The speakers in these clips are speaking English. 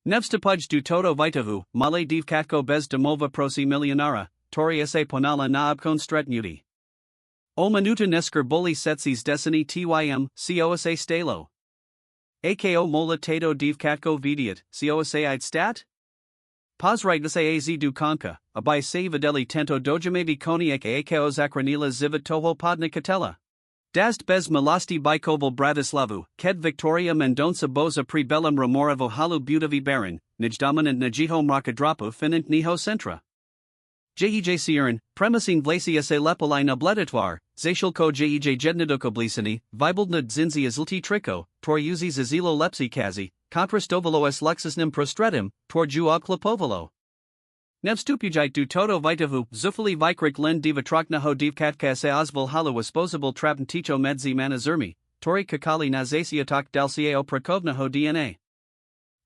Nevstupujte Tohto Výťahu, Malá dívkatko bez domova prosí Milionára, Ktorý sa Ponáhľa na obkon Stretnutie. O minuta neskôr boli setci z desiny tym, cosa stalo. Ako mola tato dívkatko vidiat, cosa id stat? Pozrite sa az dukanka, abay sa videli tento dojamavy koniek ako zakranila ziva toho podnikatela. Dazd bez milosti bajkoval Bratislavu, ked Victoria Mendonca boza pri belem Ramoravo halu beautivy baron, nijdominant najiho mrakadrapu finant niho centra. Jej siren, premising vlasia se lepolai na bleditwar, zashilko jej jednadokoblisani, vibaldna dzinzi azilti triko, tor uzis azilo lepsi kazi, contrastovalo es lexisnim prostretim, tor juog klapovalo. Nevstupujte Tohto Výťahu, zufali vikrik len divatroknaho divkatka se ozval halu esposable trapnticho medzi manazermi, tori kakali na zasiatok dalcieo prakovnaho dna.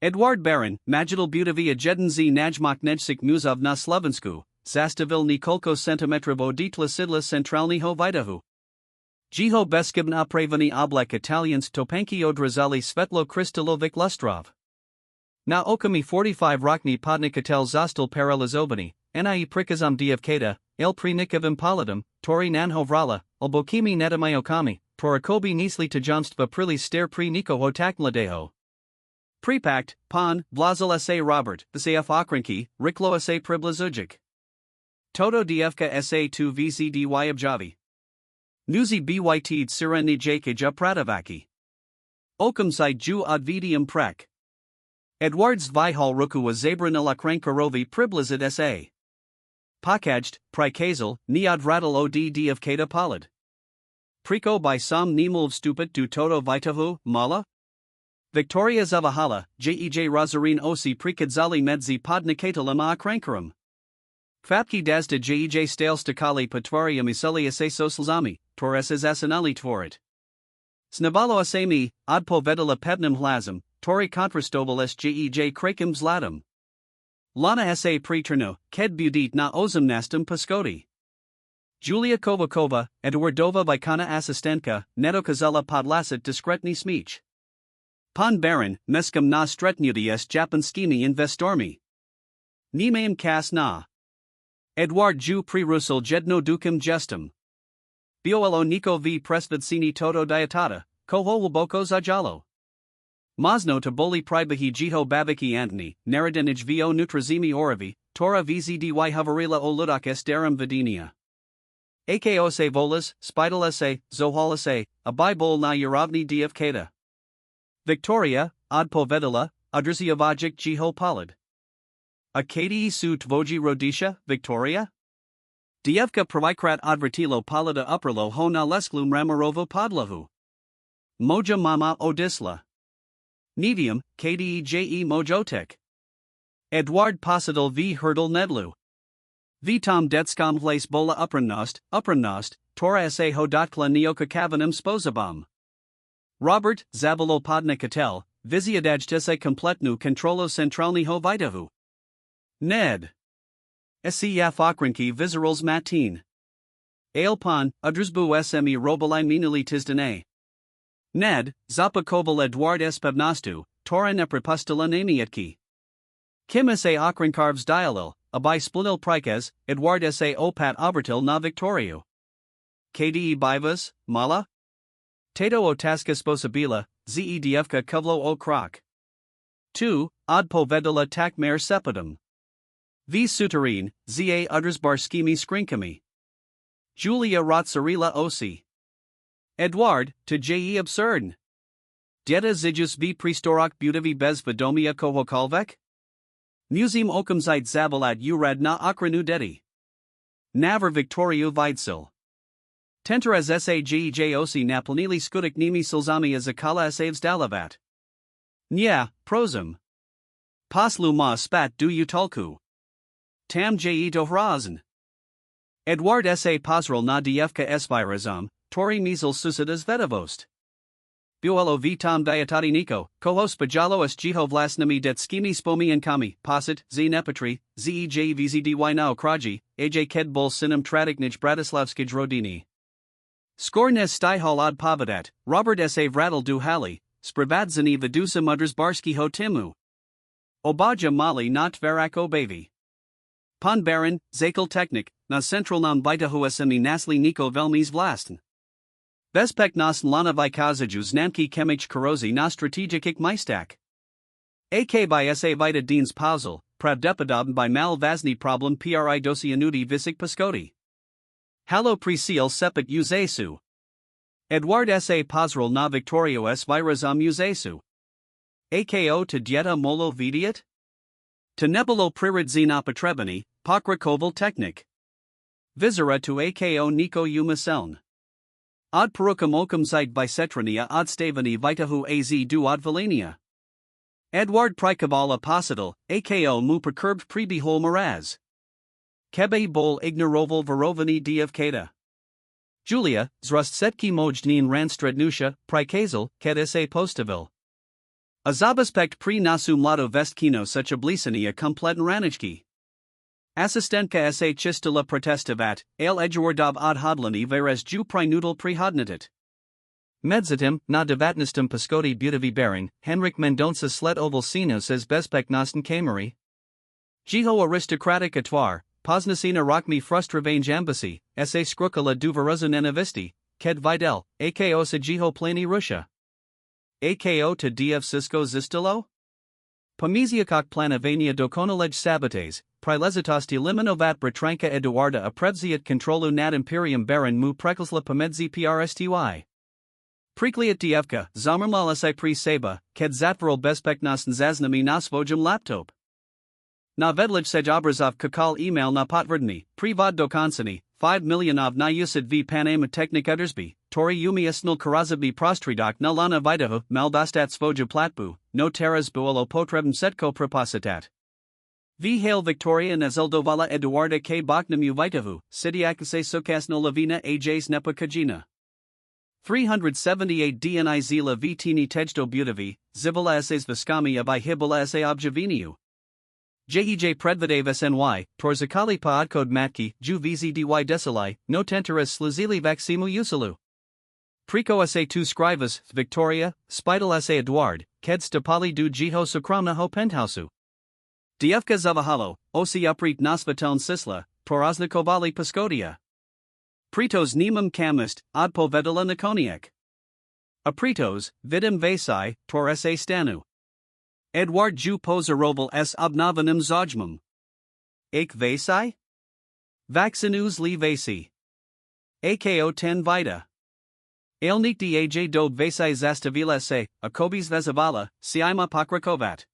Edward Baron, magital beautivy a jeden z najmok nejsik muzov na Slovensku, zastavil nikolko centimetrovo ditla sidla centralniho Výťahu. Jeho beskibn opravani oblek Italians topanki odrazali svetlo krystalovic lustrov. Na okami 45 rockni podnikatel zostal paralizovani, ni prikazom dievkata, el prinikovim polidum, tori nanhovrala, albokimi netamiokami, prorakobi nisli tajomstva prili ster pri niko hotakmladeho. Prepakt, pon, vlazal sa Robert, vsaf okranki, riklo sa priblizujic. Tohto dievka sa tu vzdy objavi. Nuzi bytid sireni jakija pradavaki. Okam si ju odvidium prek. Edwards Vihal Ruku was Zabranilla Krankarovi Priblizid sa. Pakajt, Prikazel, Neod Radal od Dievkata Polid. Priko by Som Nevstupujte Tohto Výťahu, Malá. Victoria Zavahala, Jej Rosarin Osi Prikadzali Medzi Podnikatelam a Krankaram. Kvapki Dazda Jej Stalstakali Patwarium Isalia se Soslzami, Torres Asanali Tvorit. Snavalo Asami, Odpo Vedala Pebnam Hlazam, Tori contrastoval jej krakem zlatum. Lana sa pretrno, ked budit na ozimnastum paskoti. Julia Kovakova, Edwardova Vikana assistentka, netokazala podlasit diskretni smich. Pan baron, meskam na stretnutie s japanskimi investormi. Nimaim kas na. Edward ju prerusal jedno dukum gestum. Biolo niko v presvidsini Tohto dietata, koho waboko zajalo. Mazno to boli pribahi jiho babiki Antony, Naradinij vo nutrazimi oravi, Tora vzdy havarila o ludak esterum vidinia. Ako se volas, spidal se, zohal se, a bol na yarovni dievkata. Victoria, odpo vedala, adrziavajic jiho polid. A kdi su tvoji rodisha, Victoria? Dievka pravikrat odvratilo polida uprlo ho na lesklum ramorovo podlahu. Moja mama odisla. Nevium, kdeje mojotek. Edward Posidal v hurdle nedlu. Vitom detskom hlas bola uprannost, Tora sa hodotkla neokakavanum sposabam. Robert, Zabalo podnikatel, viziadajta se kompletnu kontrolo centralniho Výťahu. Ned. Scf okranki vizerals matin. Ailpon, udrzbu smi robalai minuli tizdane. Ned, zapakoval Edward Espevnastu, Tora neprepustila namietki. Kim sa okrankarvs dialil, abay splunil prikaz, Edward sa opat obertil na Victoriu. Kde bivas, Malá? Tato otaska sposabila, zedfka kuvlo o krok. 2. Odpo vedala takmer sepidum. V suterin, za udrzbarskimi skrinkami. Julia rotsarila osi. Edward, to je absurd. Dieta zijus v pristorok beautivy bez vedomia kohokalvek? Museum okamzite zabalat urad na okranu dedi. Naver Victoriu vidsil. Tenteras sa osi naplanili skudik nimi silzami azakala saves dalavat. Nya, prosum. Poslu ma spat du utolku. Tam je dohrazen. Edward sa posral na dievka esvirazum, Tori measles susidas vedavost. Buelo vitam dietati niko, kohos pajalo s jiho vlasnami detskimi spomi and kami, posit, z nepatri, zej vzdy na okraji, aj ked bol sinem tradiknij bratislavskij rodini. Skornes stihal od povadat, Robert sa vradal du hali, sprevadzani vidusa mudrzbarski ho timu. Obaja mali not verak obavi. Pan baron, zakel technik, na central nam Výťahu nasli niko velmi vlastn. Bezpek nas lana vykazaju znamki chemich korozi na strategikik majstak. Ak by sa vita deans pauzl, pravdepodobn by mal vazni problem pri dosianuti visik paskoti. Halo prisil sepet uzesu. Edward sa pozrel na Victorio s virazam uzesu. Ako to dieta molo vidiat? To nebolo priridzina potrebani, pokrakoval technik. Vizera to ako niko umaseln. Od perukam okam site bisetrania od stavani Výťahu az du od Valenia. Edward prikaval aposital, ako mu percurbed prebihol maraz. Kebe bol ignoroval verovani dievkata. Julia, zrust setki mojdnin ran Stretnutia, prikazel, ket sa postavil. A zabaspekt pri nasu mlado vestkino such oblisania kompletn ranichki. Assistentka sa chistila protestavat, ale edgewardob od hodlani veres ju prinudal prihodnitit. Medzatim, na devatnistum paskoti butavi bearing, Henrik Mendonça slet oval sinos as bespek nosten kameri. Jiho aristocratic atoir, posnasina rockmi frustravange embassy, sa skrukala duveruzan enavisti, ked videl, ako sa jiho plani Russia. Ako to df Cisco zistilo? Pomiziakok planavania dokonalej sabates, prilezitosti limonovat bratranka Eduarda a prevziat kontrolu nad imperium baron mu preklasla pomedzi prsty. Prikliat dievka, zamermala si pri seba, ked zatvoril bezpeknosn zaznami na svojim laptop. Na vedlej sej obrazov kakal email na potvrdni, privod dokonceni, 5 milionov na usad v panama technik udrsby, tori umiasnul karazabni prostridok na lana Výťahu, malbastat svoja platbu, no teras buolo potrebn setko propositat. V hail Victoria nazildovala Eduarda k boknamu Výťahu, sidiak se sukasno lavina ajs nepa kajina. 378 dni zila vtini tejto butavi, zivila ses viskami abai hibila sa objaviniu. Jej predvidav sny, torzakali paadkod matki, ju vizi dy desilai, no tenteras sluzili vaximu usalu. Priko sa tu scrivas, Victoria, spidal sa Eduard, ked stapali du jiho sukramna ho penthausu. Dievka zavahalo, osi uprit nasvateln sisla, poroznikovali paskodia. Pritos nemum kamist, od povedala nakoniak. Apritos, vidim vasai, tor sa stanu. Edward ju pozaroval s obnovanim zojmum. Ake vasai? Vaccinus li vasi. Ako ten vita. Ailnik daj dob vasai zastavila se, akobis vezavala, siima pokrakovat.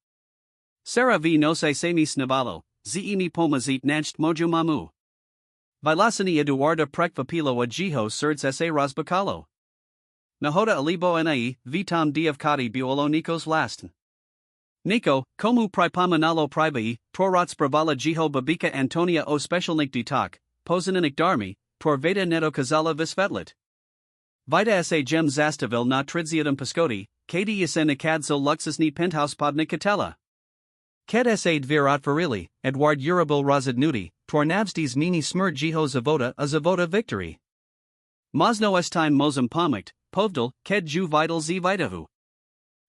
Sara v nosai sami snavalo, ziini pomazit nacht mojumamu. Vilasani Eduarda prekvapilo a jiho surds sa rozbakalo. Nahoda alibo nai, vitam dievkati buolo nikos lastan. Nico, komu pripamanalo pribai, torats pravala jiho babika Antonia o specialnik ditak, posaninik darmi, tor veda neto kazala visvetlit. Vita sa gem zastavil na tridziatum paskoti, kadi yasen akadzo luxusni penthouse podnik katela. Ked sa dvirat virili, Edward Urabil razadnuti, tor navstis mini smir jiho a zavota victory. Mosno estime mozum pomikt, povdal, ked ju vital z Výťahu.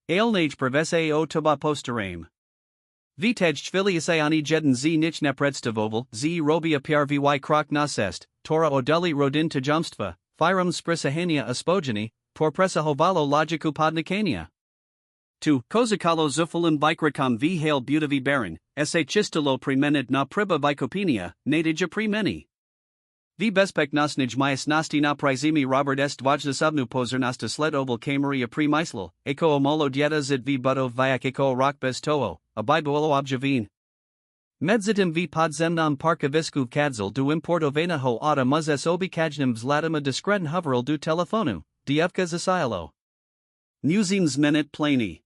Ailnage prevese o toba postarame. Vitej chviliasayani jeden z nich nepredstavoval, z robia prvy krok nasest, tora odeli rodin tajumstva, firum sprisahania aspogeni, tor presahovalo logiku podnikania. 2. Kozakalo zufulim vikrakam v hail butavi baron, sa chistilo premenid na priba vikopenia, nadija premeni. V bezpeknosnij majasnosti na prizimi Robert est dvojnasubnu pozornasta sled oval kameria pri myslil, ako omolo dieta zid v budov vyak ako rock bez toho, abibuolo objavin. Medzitim v podzemnom parkovisku kadzil du importovenaho auta muzes obi kajnim vzladima diskretan hoveril du telefonu, dievka zasilo. Museums minute plani.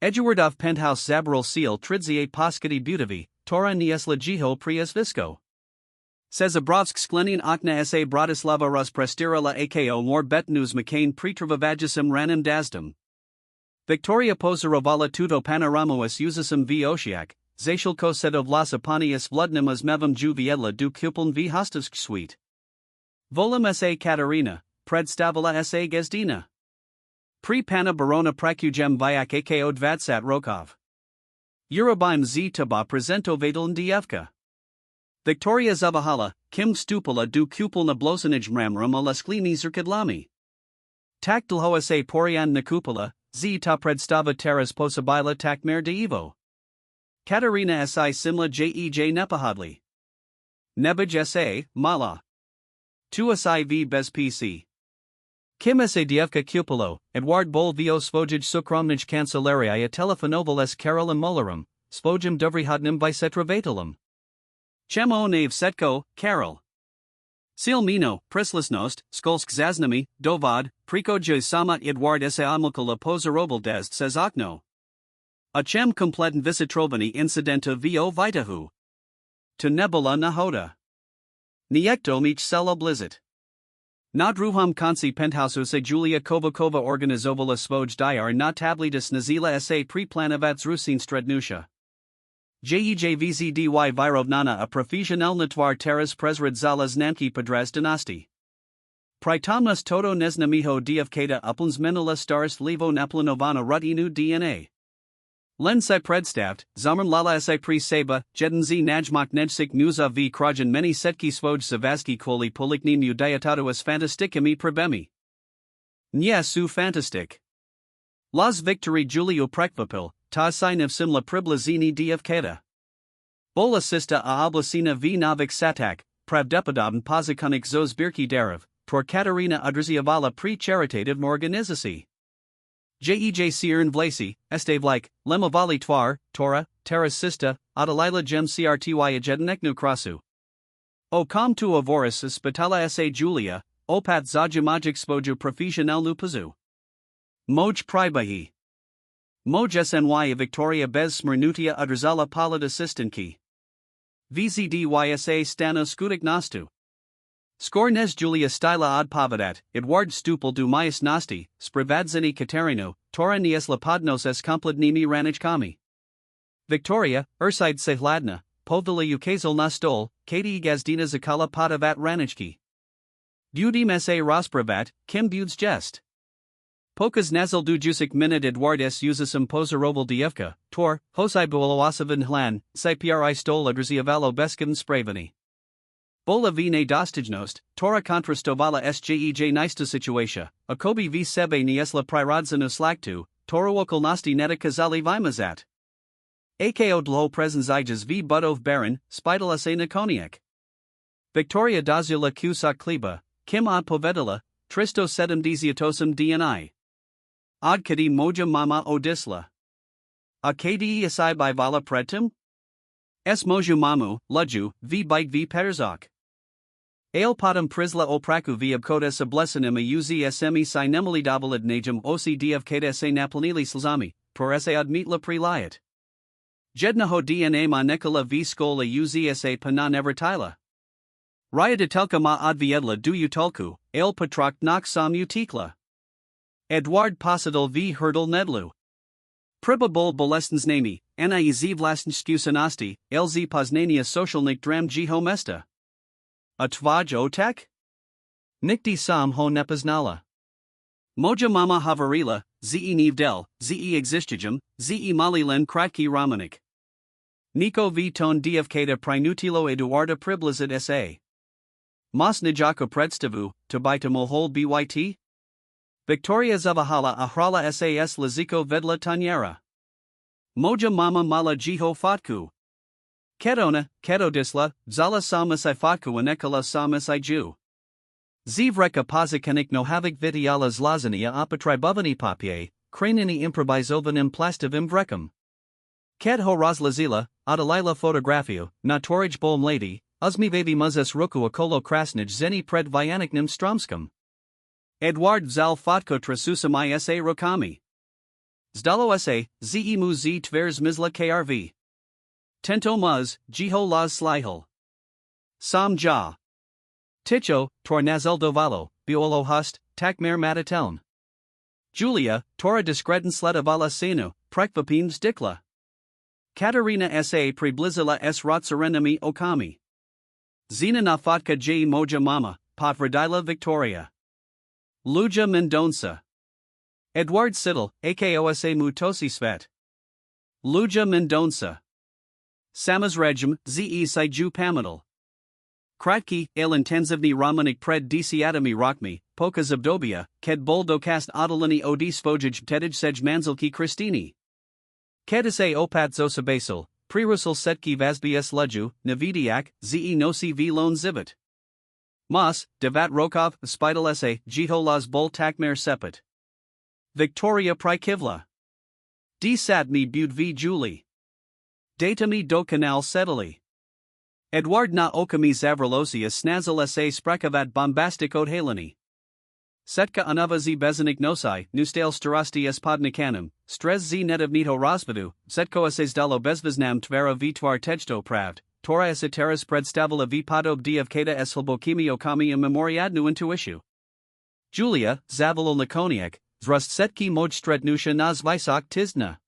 Edgewardof penthouse zabril seal tridzie poskati butavi, tora niesla jiho prias visco. Sezabrovsk sklenin okna sa Bratislava rozprestirala ako more betnus McCain pretrvavagisim ranim dazdam. Victoria pozarovala tuto panoramuas usasum v ošiak, zašilko sedov las apanias vludnimas mevam ju viedla du kupuln v hostovsk suite. Volim sa Katarina, predstavala sa Gazdina. Pri pana barona prakujem vyak ako dvadsat rokov. Urobim z taba prezentovatel dievka. Victoria Zabahala, Kim Stupala du kupulna blosanij mramram alesklini zrkadlami. Tak dlho se porian nakupala, z ta predstava teras posabila tak mer de evo. Katarina si simla jej nepahadli. Nebaj sa, Malá. Tu si v bez pc. Kim se dievka kupalo, Edward bol vio svojij sukromnij kancelaria telefonoval s Karolem Molarum, svojim dovrihadnim vicetravatalum. Chemo nave setko, Karol. Sil mino, prislisnost, skolsk zaznami, dovod, prikoj samat Edward sa amilkala pozorobal des says okno. A chem kompletten visitrovani incidenta vo Výťahu. To nebula nahoda. Niekto mich selo blizzit. Nadruham konci penthousu se Julia Kovakova organizovala svoj diar na tablitas nazila sa preplanovat zrusin stretnutia. Jevzdy vyrovnana a profesionalna tvar teras prezradzala znamki podraz dynasty. Pritomnost Tohto neznamiho dievkata uplands minula stars levo naplanovana rutinu DNA. Len se predstavt, zamrn lala se pri seba, jeden z najmak nejsik muza v krajan meni setki svoj zavazki koli polikninu dietatuas fantastikami prebemi. Nye su fantastic. Las Victory Julio prekvapil, ta sign of simla priblazini dievkata. Bola sista a oblasina v novik satak, pravdepodobn pozikonik zos birki deriv, tor Katarina Adrziavala pri charitativ organizaci. Jej siern vlasi, estevlik, lemavali twar, tora, teras sista, adalila gem crty ajedineknu krasu. O kom tu avoris spitala sa Julia, opat zajamajik spoju profesionalnu pazu. Moj pribahi. Moj sny Victoria bez smrnutia adrzala palad assistentki. Vzdysa stano skudik nastu. Skornez Julia styla od pavadat, Edward stupal du majus nasti, sprevadzini Katarinu, tora nies lapadnos es komplidnimi ranijkami. Victoria, urside se hladna, povila ukazal nastol, kati gazdina zakala padavat ranijki. Budim sa raspravat, kim buds jest. Pokas nazal du jusik minut Edward s usasum pozoroval dievka, tor, hosai buoloasavin hlan, si pri stol adrziavalo beskivn spravani. Bola vine dostijnost, tora kontrastovala sjej nista situatia, akobi v sebe niesla priradzanu slaktu, tora okolnosti neta kazali vimazat. Ako dlho prezenzijas v budov baron, spidala se nakoniak. Victoria dozula kusa kliba, kim od povedala, tristo sedemdesiatosum dni. Od kadi moja mama odisla. A kdi asai by vala pretum? S moju mamu, luju, v bite v perzok. Ale potom prisla opraku v obkoda sa blesanim a uzsmi si nemali dovolid najam osi dievkata se naplanili slzami, por sa odmitla prilayat. Jednaho dna ma nekala v skola uzsa pana nevertila. Raya detelka ma odviedla du utolku, ale patrok nok sam utikla. Edward posadal v hurdle nedlu. Priba bol bolestens nami, ani z vlastenskusanosti, lz poznania socialnik dram jiho mesta. A tvaj otak? Nikti sam ho nepoznala. Moja mama havarila, ze nivdel, ze existijum, ze malilen kratki ramanik. Niko v ton dievkata prinutilo Eduarda priblizit sa. Mas nijako predstavu, tabita mohol byt? Victoria Zabahala ahrala sas laziko vedla tanyera. Moja mama mala jiho fatku. Kedona, kedodisla, zala samasai fatku anekala samasai ju. Zivreka pozikanik no havik vitiala zlazania apatribovani papie, kranini improvizovanim plastivim vrekam. Kedho razlazila, adalila fotografio, natorij bol lady, uzmivavi muzes ruku akolo krasnij zeni pred vyaniknim stromskum. Edward vzal fatko trasusamai sa rokami. Zdalo sa, zemu z tvers mizla krv. Tento muz, jiho las slihol. Sam ja. Ticho, tornazel dovalo, biolo hust, takmer matateln. Julia, tora discretan sledavala senu, prekvapin zdikla. Katarina sa priblizila s rotserenami okami. Zina na fatka j moja mama, potvrdila Victoria. Luja Mendonça. Edward Siddle, akosa mutosi svet. Luja Mendonça. Samozrejm, ze si ju pamiętal. Kratki, ale intenzywny ramanik pred desiatami rokmi, poka zabdobia, ked bol dokast odalini od svojej wtedy sej manzelki Kristini. Kedise opat zosabasal, prerusal setki vazbs luju, navidiak, ze nosi v lon zivit. Mas, devat rokov, spidal ese, jito las bol takmer sepet. Victoria Prikivla. D sat mi bud v Julie. Datami do canal setali. Edward na okami zavralosia snazel ese sprakavat bombastic od halani. Setka anava z bezanik nosai, nustal starasti espodnikanem, strez z nedavnito razvadu, setko eses dalo bezviznam tvera v tvar tejto pravd, tora esoteris predstavila v podob dievkata es hlbokimi okami memoriadnu intuitu. Julia, zavalo lakoniak, zrust setki moj stretnusha naz visok tizna.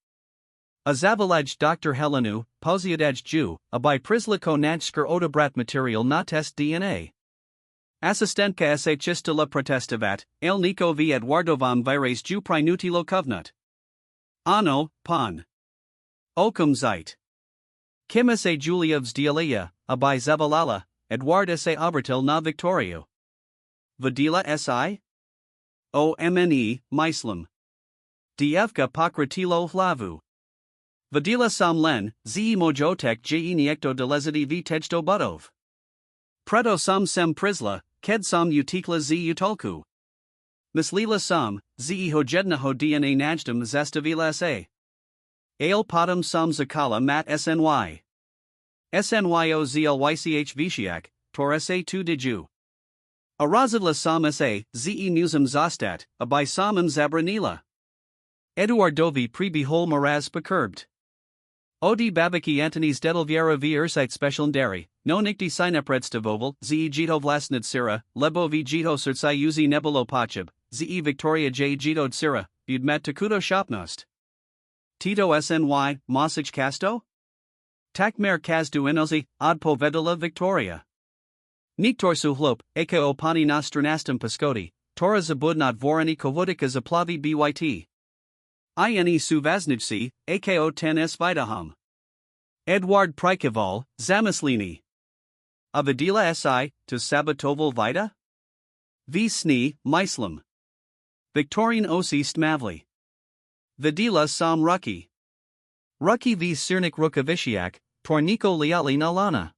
A zavalaj Dr. Helenu, poziadaj Jew, a by prisliko najskr odobrat material na test DNA. Asistentka se chistila protestavat, el Nico v Eduardovam vires ju prinutilo kovnut. Ano, pan. Okum zeit. Kim se Julievs dialia, a by zavalala, Eduard se obratil na Victorio. Vadila si? O mne, myslam. Dievka pokratilo hlavu. Vadila sam len, ze mojotek je niekto delezity v tejto budov. Preto sam sem prisla, ked sam utikla z utolku. Mislila sam, ze hojednaho DNA najdem zastavila se. Ale potom sam zakala mat sny. Snyo zlych vishiak, tor sa tu diju. Arazidla sam sa, ze musum zostat, by samum zabranila. Eduardovi prebihol maraz becurbed. Odi babiki Antonis Dedelviera v Ursite specialndari, no nikti sinapredstavoval, ze jito vlasnid sira, lebo v jito sertsai uzi nebulo pochib, ze Victoria j jito sira, budmet takuto shopnost. Tito sny, mosich casto? Takmer kazdu enozi, od povedala Victoria. Niktor suhlop, eke opani nostranastum pascoti, tora zabudnot vorani kovodika zaplavi byt. Ini suvaznijci, ako ten s vidahum. Edward Prikival, Zamislini. Avadila si, to sabatoval vida? V sni, myslam. Victorian osi stmavli. Vidila sam ruki. Ruki v sirnik rukavishiak, torniko liali nalana.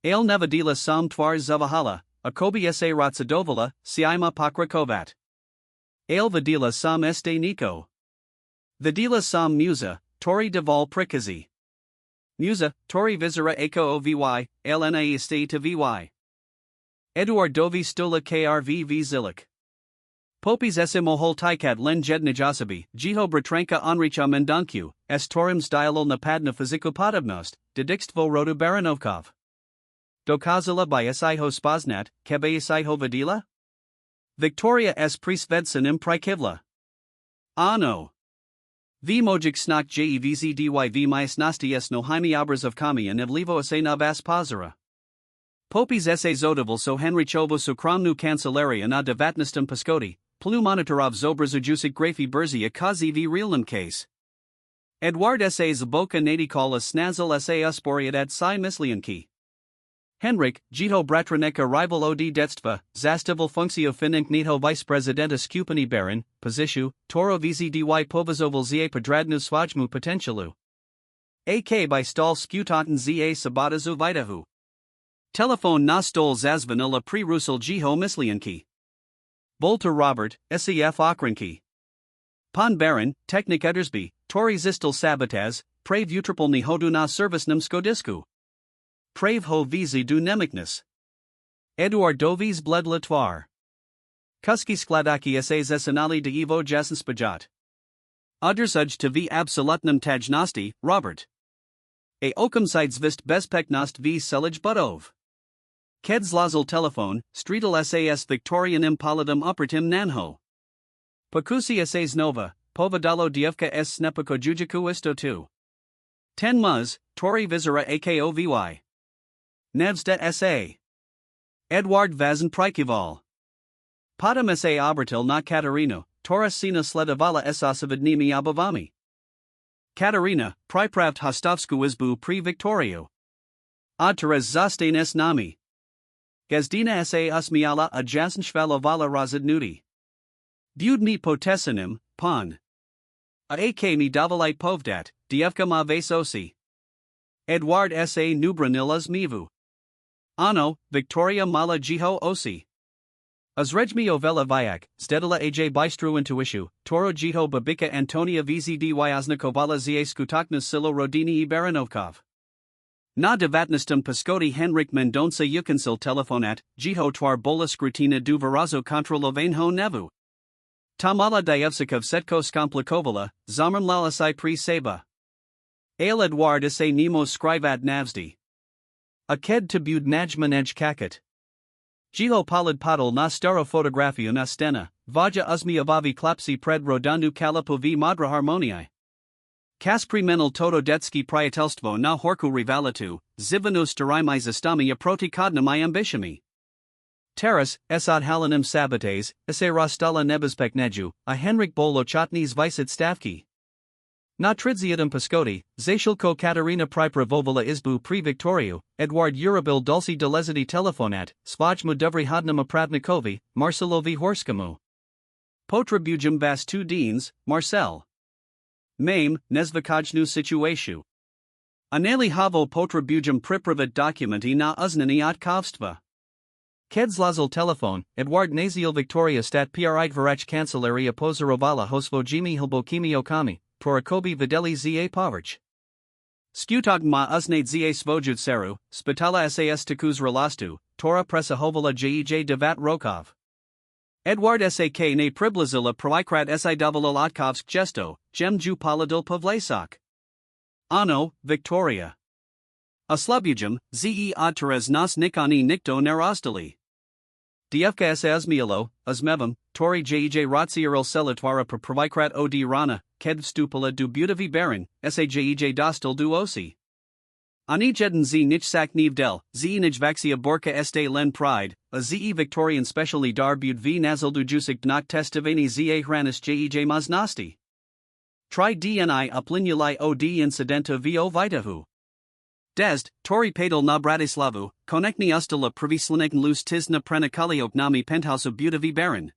Ale nevadila sam twar zavahala, akobi sa ratsadovala, siima pokrakovat. Ale vidila sam este niko. Vidila sam musa, tori deval prikazi. Musa, tori visera ako ovy, lna este to vy. Eduardovi stola krv v zilik. Popis esimohol tikat len jednijasabi, jito bratranka onricha mendanku, s torim stylol napadna fizikopodobnost, didikstvo rodu baranovkov. Dokazala by siho spaznat, kebe siho vidila? Victoria s prisvedsen im prikivla. Ano. V mojik snak jevz dy v majsnosti s nohimi obraz of kami and evlivo se na vas pozera. Popis se zodoval so Henrichovo sukramnu kancelaria na devatnistum pascoti, plu monitorov zobrazujusik grafi berzia kazi v realnum case. Edward se zboka nadikola snazel se usporiadat si mislianki. Henrik, jito bratraneka rival od detstva, zastival funktio finangnito vice-presidenta skupini baron, posishu, toro vzdy povazoval za podradnu svajmu potentialu. Ak by stol skutanten za sabatazu vidahu. Telefon na stol zazvanila pre-rusal jiho mislianki. Bolter Robert, sef okranki. Pan baron, technik Edersby, tori zistal sabataz, prave utripal ni hodu na servisnum skodisku. Prave ho vizi du nemikness. Eduardovis bled letvar. Kuski skladaki essays esenali de evo jasenspajat. Udrzuj to v absolutnum tajnosti, Robert. A okumsidesvist bezpeknost v selij budov. Kedzlazal telefon, streetal sas Victorian impalidum upratim nanho. Pokusi essays nova, povadalo dievka s snepako jujiku isto tu. 10 muz, tori visera akovy. Nevstupujte sa. Edward Vazan Prikival. Potom sa obratil na Katarino, Tora sina sledovala esasavidnimi obavami. Katarina, pripravt hostovsku izbu pri Viktoriu. A teraz zostań s nami. Gazdina sa usmiala a jasnšvalovala rozhodnutie. Bud mi potesanim, pan. A ak mi davalite povdat, dievka ma vesosi. Edward sa nubranila zmivu. Ano, Victoria mala jiho osi. Azrejmi ovela vyak, stedila aj bystru intuishu, toro jiho babika Antonia vzdy oznakovala za skutakna silo rodini Baranovkov. Na devatnistum paskoti Henrik Mendonca Yukonsil telefonat, jiho twar bola skrutina du varazo kontrolovanho nevu. Tamala Dievsikov setko skomplikovala, zamrmlala si pri seba. Ale Edward sa nemo skrivat navzdi. A ked to bud najmanej kakat. Jiho palid padal na staro fotografiu na stena, vaja uzmiovavi klapsi pred rodandu kalapovi modra harmoniai. Kaspri menal toto detski priatelstvo na horku rivalitu, zivano starimai zastami aproti kodnamai ambitiami. Teras, esad halanim sabates, ese rostala nebezpekneju, a Henrik bolo chotnis visit stavki. Na tridziatum paskoti, zashilko Katarina pripravovala izbu pri Viktoriu, Edward Urabil dulci delezity telefonat, svaj mudovri hodnam opravnikovi, Marcelovi Horskamu. Potrabujum vas tu deans, Marcel. Mame, nezvakajnu situasiu. Aneli havo potrabujum pripravat documenti na uznani otkovstva. Kedzlazil telefon, Edward Nazil Victoria stat prit varach kancellaria pozarovala hosvojimi hilbokimi okami, porakobi videli za povrch. Skutog ma uznade za svojud seru, spitala sas takuz relastu, tora presahovala jej devat rokov. Edward sak ne priblazila proikrat si davalil otkovsk gesto, jem ju paladil povlesak. Ano, Victoria. Aslabujum, ze odteres nas nikani nikto nerostali. Dievka sa uzmielo, uzmevam, tori jej rotsiaril selatwara provikrat od rana, kedvstupala du butavi baron, sajej dostal du osi. Ani jeden z nich sak nevdel, z nijvaxia borka este len pride, a ze Victorian specially dar bud v nazal du jusik dnak testivani za hranis jej maznosti. Tri dni uplinuli od incidenta vo Výťahu. Dezd, tori padal na Bratislavu, konekni ustala privislinek lus tizna prenikaliok nami penthausu butavi baron.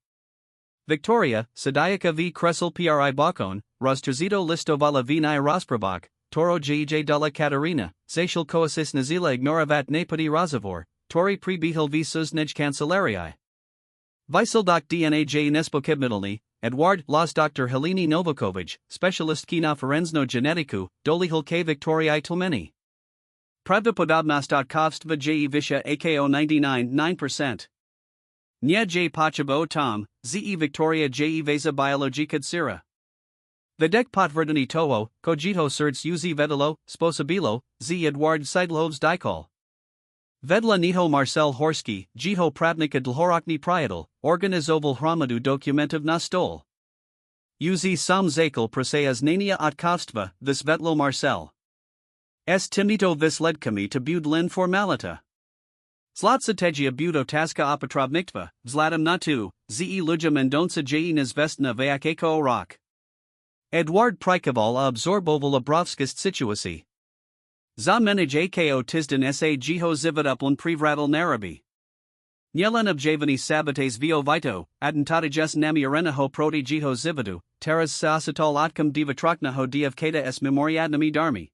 Victoria, Sadiaka v Kresel pri Bakon, Rozterzito listovala v nai Rozprabak, Toro jej della Katarina, Zashil koasis nazila ignoravat napadi razavor, Tori pribihil v suznej kancelarii. Visildak dna j nespokibmitalni, Edward Las Dr. Helini Novakovic, specialist kina forenzno genetiku, dolihil k Victoriae Tilmeni. Pravdepodobnost.kovstva je visha ako 99.9%. Nya j pachabo tom, ze Victoria je veza biologika tsira. Vedek potvrdani toho, kojito serds uzi vedelo, sposabilo, z Edward Seidlovs dikol. Vedla niho Marcel Horski, jiho pravnika dlhorokni priatel, organizoval hramadu dokumentov na stol. Uzi sam zakal praseas nania otkovstva, this vetlo Marcel. S. Timito visledkami to bud lin formalita. Zlatsategia bud otaska opatrovniktva, vzladam natu, ze luja mendonca je nezvestna vayak eko orak. Edward Prikoval a absorboval obrovskist situasi. Za menij ako tizdan sa jiho zividuplan privradal narabi. Nyelen objavani sabates vo vito, adentatajes namiarenaho proti jiho zividu, teras saasatol otkam divatroknaho dievkata s memoriadnami darmi.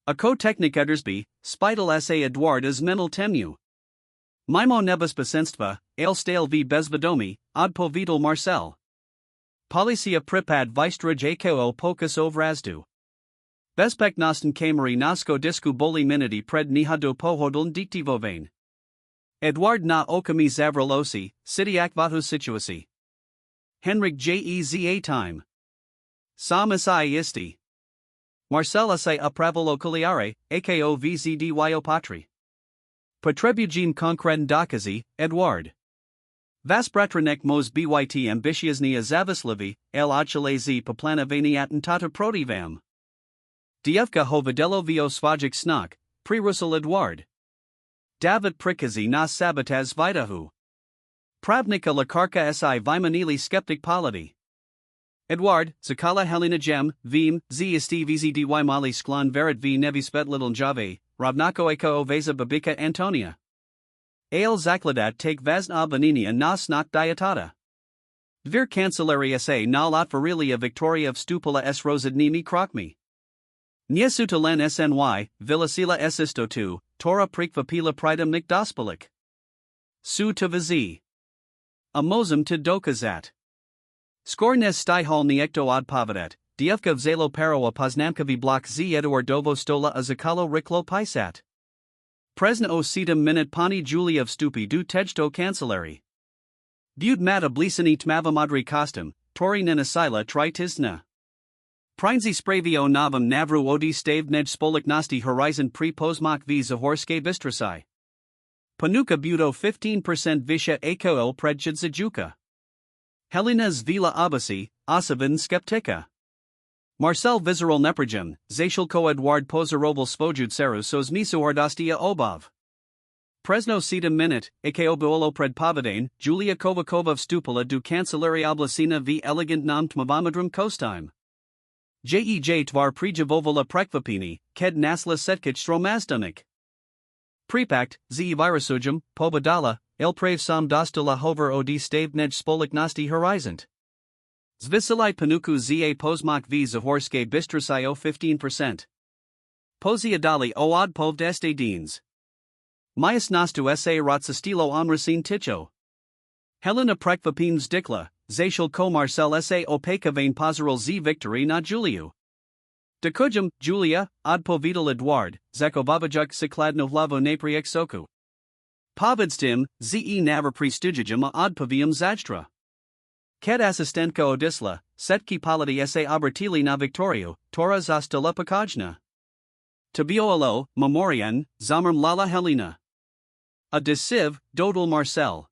Ako technik edersby, spital sa Edward as mental temu. Mimo nebus besenstva, ale stale v bezvedomi, od povidal Marcel. Policia pripad vistraj ako pokus ovrazdu. Bezpeknosten kameri nasko disku boli minity pred nihado pohodln diktivovane. Edward na okami zavralosi, sitiak vatus situasi. Henrik jeza time. Sam isai isti. Marcella se upravilo coliare, ako vzdyo patri. Potrebujim konkreten dokazy, Edward. Vasbratranek mos byt ambitiozny zavislivi, el ochelezi poplanavani attentata protivam. Dievka hovedelo vio svajik snak, prerusal Edward. David prikazi nas sabataz Výťahu. Pravnika lakarka si vimanili skeptic polity. Edward, Zakala Helena Gem, Vim, Z Isti Vzdy Mali Sklon Verit V Nevi Spetlitl Jave, Ravnako Eko Oveza Babika Antonia. Ale Zakladat take Vazna Beninia na Snak Diatata. Dvir Cancelari sa na Latvarilia Victoria of Stupula s Rosadnimi Krokmi. Niesutalen SNY, Villasila Sisto 2, Tora Prikva Pila Pridam Nik Dospalik. Su to Vizi. A Mozum to Dokazat. Skornes Stihal Niekto od Pavadat, Dievka Vzelo Paroa Poznamkovi Blok Z Eduard Dovo Stola a Zakalo Riklo Pisat. Presna o Sedum Minute Pani Julia of Stupi du Tejto Cancelari. Bud Mata Blisani Tmava Madri Costum, Tori Nenasila Tritisna. Prinzi Spravio Navam Navru Odi Stave Nej Spolik Nosti Horizon Pre Pozmak V Zahorske Bistrasai. Panuka Budo 15% Visha Eko Predjid Zajuka. Helena Zvila Abasi, Asavin Skeptika. Marcel Vizeral Neprojum, Zashilko Edward Pozaroval Svojud Seru Sos Misu Ardastia Obov. Presno Sedum Minute, Eko Buolo Pred Pavadane, Julia Kovakova of Stupula du Cancelari Oblasina V Elegant Nam Tmavamadrum Kostime. Jej Tvar Prejavovala Prekvapini, Ked Nasla Setkich Stromazdunik. Prepact, Z Virusujum, Pobadala, Elprave Sam Dostula Hover Od Stave Nej Spolik Nosti Horizont. Zvisilai Panuku Za Pozmak V Zahorske Bistrasio 15%. Poziadali Oad Povd Estadines. Myas Nostu Sa Rotsastilo Amracine Ticho. Helena Prekvapin Zdikla, Zashil Ko Marcel Sa Opakavain Pozeral Z Victory na Juliu. Dekujum, Julia, Odpo Vidal Edward, Zakovavajuk Sikladno Hlavo Napriek Soku. Pavidstim, Ze Navar Prestugijum Odpavium Zajstra. Ked Assistentka Odisla, Setki Paladi Sa Abratili na Victorio, Tora Zastelepakajna. Tabioalo, Memorian, Zamram Lala Helena. A Desiv, Dodal Marcel.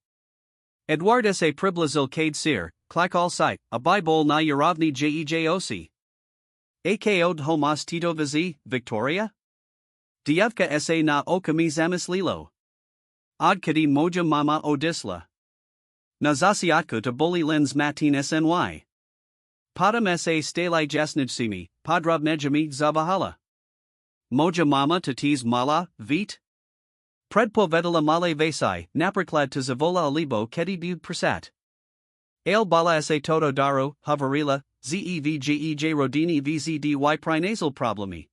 Edward Sa Priblazil Kade Sir, Klakal Site, a Bible na Yarovni Jejosi. Ako Homos Tito Vizi, Victoria? Dievka Sa na Okami Zamislilo. Odkadi Moja Mama Odisla. Nazasiatko to Boli Lens Matin Sny. Padam Sa Stalai Jasnijsimi, Padrab Nejami Zavahala. Moja Mama to Tees Mala, Vit? Predpovedala Male Vasai, Naperklad to Zavola Alibo Kedi Bud Prasat. Ale Bala Sa Toto Daru, Havarila, Zevgej Rodini Vzdy Prinasal Problemi.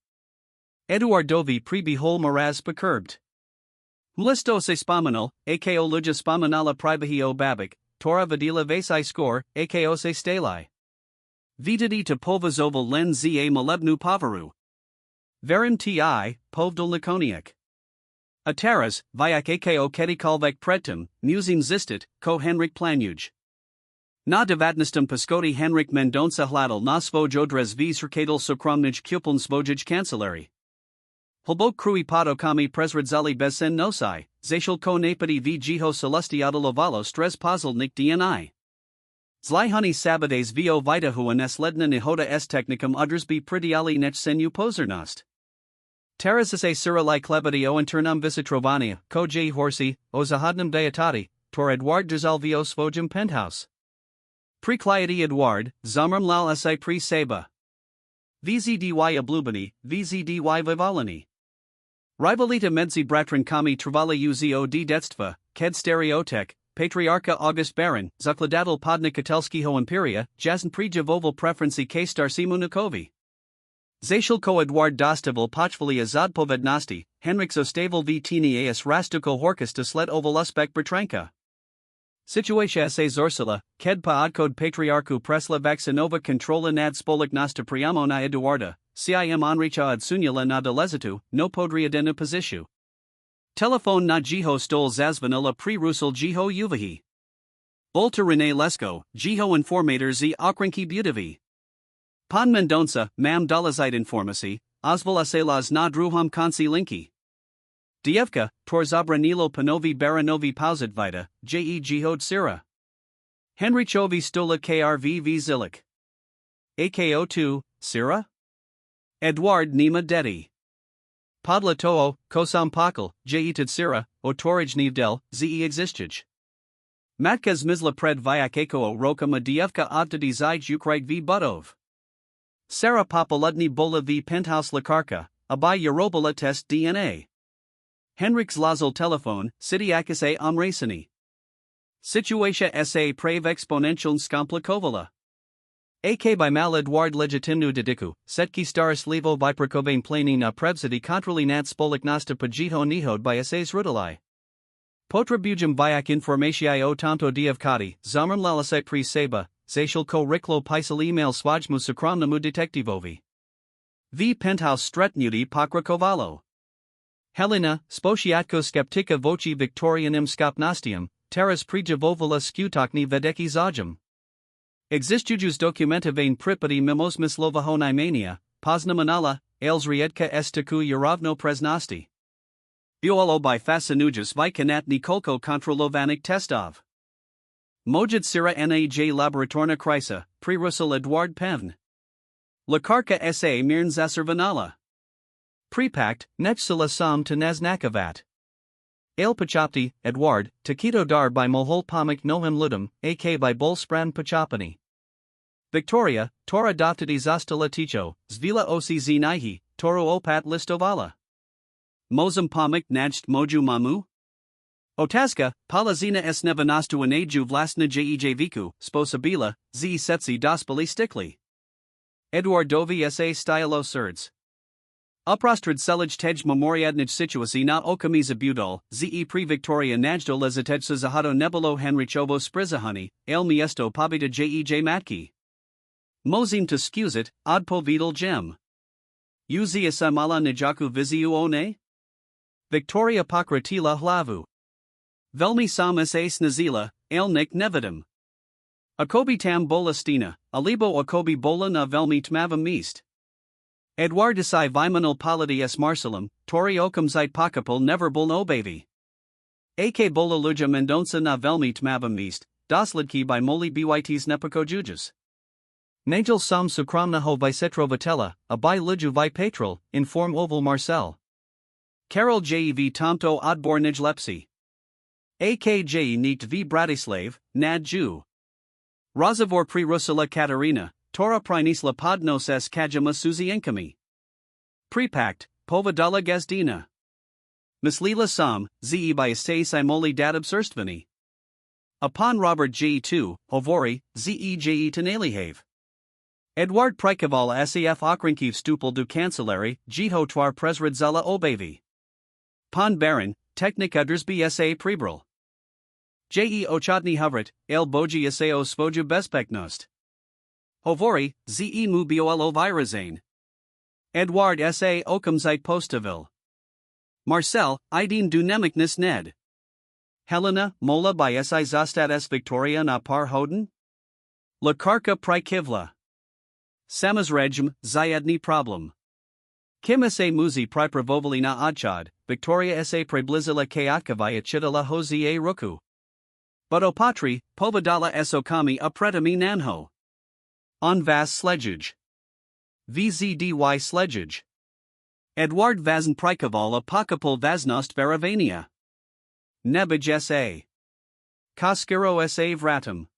Eduardovi Prebihol Maraz Becurbed. Mlisto se Spaminal, Ako Luja Spaminala Pribahio Babik, Tora Vadila Vasai Score, Ako se Stalai. Vidadi to Povazoval Len Za Malebnu Pavaru. Verim Ti, Povdal Laconiac. Ataras, Vyak Ako Kedi Kalvek Predtum, Musim Zistit, Ko Henrik Planuj. Na Devadnistum Pascoti Henrik Mendonca Hladal na Svojodres V Circadal Sokromnij Kupuln Svojij Cancelari. Hulbok Krui Padokami Presradzali Besen Nosai, Zashil Ko Napadi V Jiho Celestiadalovalo Stres Pozalnik DNI. Zlyhani Sabades Vo Vitahuan S Ledna Nihoda S Technicum Udrs B Pridiali Nech Senu Pozernost. Terrasis Suralai Klebadio Internum Visitrovania, Ko J Horsi, Ozahadnum Deatati, Tor Edward Desalvio Svojum Penthouse. Precliati Edward, Zamram Lal Si Pre Seba. Vzdy Oblubani, Vzdy Vivalani. Rivalita Medzi Bratran Kami Travala Uzo D Detstva, Ked Stereotek, Patriarcha August Baron, Zakladadal Podnikatelskiho Imperia, Jazn Prejavoval Preferenci K Star Simunukovi. Zashil Ko Edward Dostaval Pochvalia Zodpovednosti, Henrik Zostaval V Tinias Rastuko Horkista Sled Oval Uspek Bertranka. Situatia sa Zorsila, Ked Paadkod Patriarchu Presla Vaxinova Controla nad Spolik Nasta Priamo na Eduarda, CIM Onricha ad Sunyala na Delezitu, no Podriadenu Posishu. Telephone na Jiho Stol Zazvanilla Pre Russel Jiho Uvahi. Volta Rene Lesko, Jiho Informator Z Okrinki Budavi. Pan Mendonca, Mam Dalazite Informasi, Osval Aselas na Druham Konsi Linki. Dievka, Torzabranilo Panovi Baranovi Pauzitvita, Jehod Sira. Henrichovi Stola Krv v Zilik. Ako2, Sira? Edward Nima Dedi. Podla Toho, Kosam Pakal, Jehitid Sira, Otorij Nivdel, Ze Existij. Matka zmizla pred vyakeko rokama dievka odtedy zajď ukrajt v budov. Sara popoludní bola v penthouse lekarka, aby urobila test DNA. Henrik zlazol telefon, city akase omracení. Situatia sa prave exponential skomplikovala. AK by mal Edward legitimnu dediku, setki staris levo vyprakovane plani na prevsity kontroli nad spolik nasta pajito nihod by essays rudalai. Potrabujum vyak informatii o tamto dievkati, zamrm lalasek pri seba, zacial ko riklo pisal email swajmu sakramnamu detektivovi. V penthouse stretnutie pokrakovalo. Helena, spošiatko skeptika voci Victorianim skopnastium, teras prijavovala skutokni vedeki zajum. Existujus dokumentavane pripati mimos mislovahonai mania, poznamanala, ailsriedka estiku yarovno preznosti. Buolo by fasinujus vikanat nikolko kontrolovanik testov. Mojid sira naj laboratorna krisa, pre-Russell Edward Pevn. Lekarka sa mirn zaservanala. Prepakt, nechsila sam to naznakavat. Ale pachopti, Edward, taquito dar by mohol pomik nohem ludum, ak by bol spran pachopani. Victoria, tora doftati zostala ticho, zvila ocz nihi, toro opat listovala. Mozum pomik najst moju mamu? Otazka, palazina s nevanastu anaju vlastna jejviku, sposabila, z setsi dospali stikli. Eduardovi sa stylo surds. Uprostrad selij tej memoriadnij situaci na okamiza budol, ze pre Victoria najdol lezatej zahado nebolo Henrichovo sprizahani, el miesto pobita jej matki. Mozim to skuzit, odpo vidal gem. Uzia samala nijaku viziu one? Victoria pokratila hlavu. Velmi sam sa snazila, el nik nevidum. Akobi tam bola stina, alibo akobi bola na velmi tmavam mist. Edwardisai vimanal polity s marsalam, tori okam zait pakapul never bul obavi. Ak bola luja mendonca na velmi tmavam mist, doslidki by moli byts nepakojujus. Nagel sam sukramna ho vicetro vitella, a by luju vi patral, inform oval Marcel. Karol jev tomto odbornij lepsi. Akj niet v Bratislav, nad Jew. Razavor pri Rusula Katarina, Tora prinisla podnos s kajama suzienkami. Prepakt, povadala gazdina. Mislila sam, ze by stay simoli dadab surstvani. Upon Robert J2, Hovori, zej tenalihave. Edward Prikaval saf okrinkiv stupel du cancelari, jiho twar presradzala obavi. Pon baron, technik uders bsa prebral. Je ochotni hovret, el boji sao svoju bespeknost. Hovori, ze mu biolo virazane. Edward sa okamzite postavil. Marcel, idin dunamikness ned. Helena, mola by si zostad s Victoria na par hoden? Lekarka prikivla. Samazrejm, zayadni problem. Kim sa muzi pripravovali na odchad, Victoria sa preblizila kayatkavaya chitala hozie ruku. But opatri, povadala esokami apretami nanho. On vas sledgage. Vzdy sledgage. Edward Vazn Prikaval apokapul Vaznost Varavania. Nebaj sa. Koskiro sa vratum.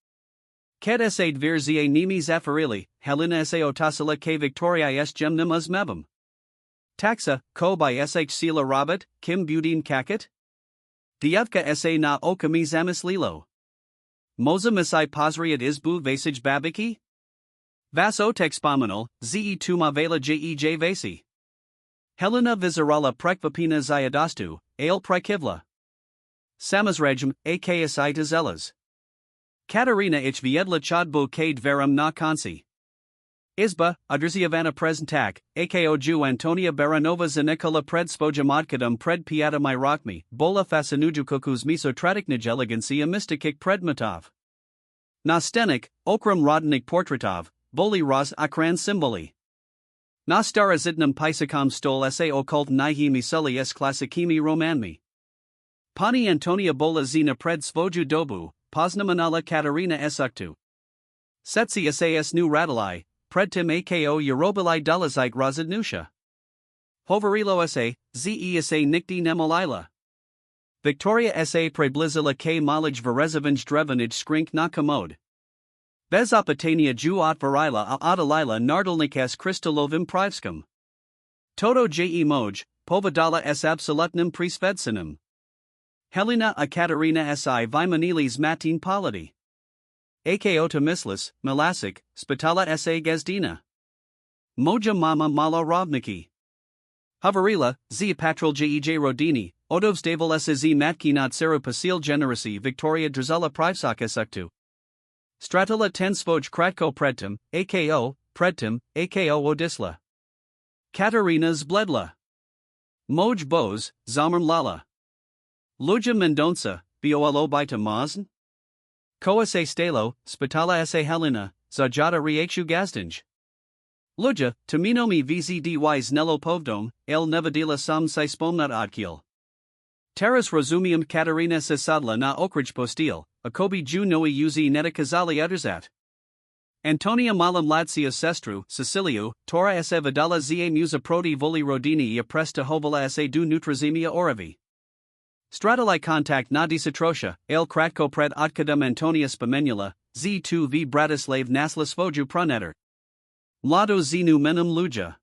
Ked sa dvirzie nimi zafarili, Helena sa otasila k Victoria s gemnimas mebum. Taxa, ko by sh sila robot, kim budin kakit? Dievka sa na okami zamis lilo. Moza misai posriat izbu vasij babiki? Vas otek spominal, ze tuma vela jej vasi. Helena vizarala prekvapina zayadostu, ale prekivla. Samazrejm, akasi zelas. Katarina ich viedla chodbu kade verum na konsi. Izba, Adrziavana prezentak, ako Ju Antonia Baranova Zanikola pred spojamodkadum pred piatamai rokmi, bola fasanujukukus misotratiknij elegancia mystikik predmatov. Nastenik, okram rodnik portretov, boli raz akran symboli. Nastara zidnam pisakam stol sa okult nihi miseli s klassikimi romanmi. Pani Antonia bola zina pred svoju dobu, poznamanala Katarina esuktu. Setsi sas nu radalai, predtim ako Eurobilai dolazite razadnusha. Hovarilo sa, ze sa nikti nemolila. Victoria sa preblizila k malaj verezovanje drevanij skrink na commode. Bez opatania ju otvarila a odalila nardalnik s kristolovim privskom. Tohto je moj, povedala s absolutnim prisvedsenim. Helena a Katerina si vymanilis matin polity. Ako to mislis, milasik, spitala sa gazdina. Moja mama mala rovniki. Havarila, z patrol jej rodini, odovsdaval z matki nad seru pasil generisi Victoria drzela privsaka suktu. Stratila ten svoj kratko predtem, ako odisla. Katerina zbledla. Moj boz, zamrm lala. Luja Mendonca, bolo bita mazn? Koa se stalo, spitala sa Helena, zajada riachu gazdinj. Luja, taminomi vzdy znelo povdom, el nevadila sam si spomnat odkil. Teras rozumium Katerina sasadla na okrij postil, akobi ju noi uzi netakazali uderzat. Antonia malam latsia sestru, Sicilio, tora sa vidala za musa proti voli rodini a presta hovala sa du nutrazimia oravi. Stratali contact na disatrosha, el kratko pred otkadum Antonia spamenula, z2 v Bratislav nasla svoju proneter. Mlado zinu menum luja.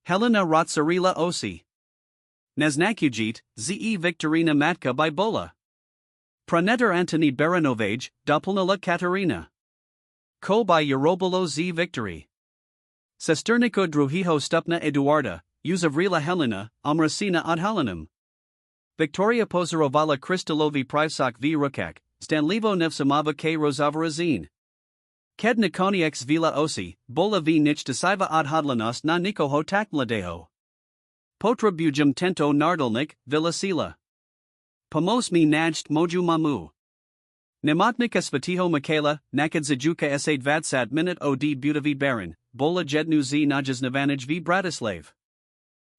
Helena rotsarila osi. Naznakujit, ze Victorina matka by bola. Proneter Antony Baranovage, doplnila Katerina. Ko by Eurobolo z Victory. Sesterniko druhiho stupna Eduarda, uzavrila Helena, omrasina ad Helenum. Victoria Pozarovala Kristolovi Privsak v Rukak, Stanlivo Nevsamava k Rozavarazin. Ked Nikonieks Vila Osi, Bola v Nich Desiva ad Hodlanos na Nikoho Takmladeho. Potra Bujum Tento Nardalnik, Villa Sila. Pamos mi Najt Moju Mamu. Nemotnika Svatiho Michaela, Naked Zajuka Esade Vadsad Minute od Butavi Baron, Bola Jednu z Najaznavanij v Bratislav.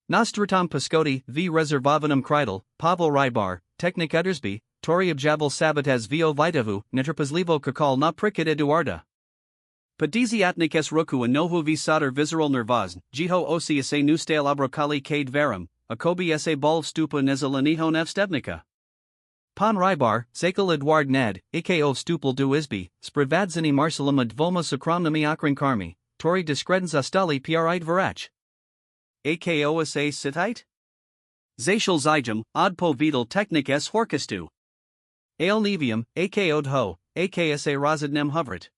Nostratam Paskoti, v Rezervavanum Kreidel, Pavel Rybar, Technik Udersby, Tori Objavel Sabatas vo Výťahu, Netrpazlivo Kakal na Prikid Eduarda. Padiziatnik s Roku a Nohu v Sadar Vizeral Nervazn, Jiho Osi sa Nustal Abrokali Kade Verum, Akobi sa Bol Stupa Nezalaniho Nevstupnica. Pan Rybar, Sakal Edward Ned, Iko Stupal du Izbi, Sprivadzini Marsalama Dvolma Sukramnami Akrin Karmi, Tori Discredens Astali Prite Varach. Ako sa Sitite? Zashal Zijum, Odpo Vidal Technik s Horkastu. Ale Nevium, Ako Dho, Aksa Razadnem Hovrit.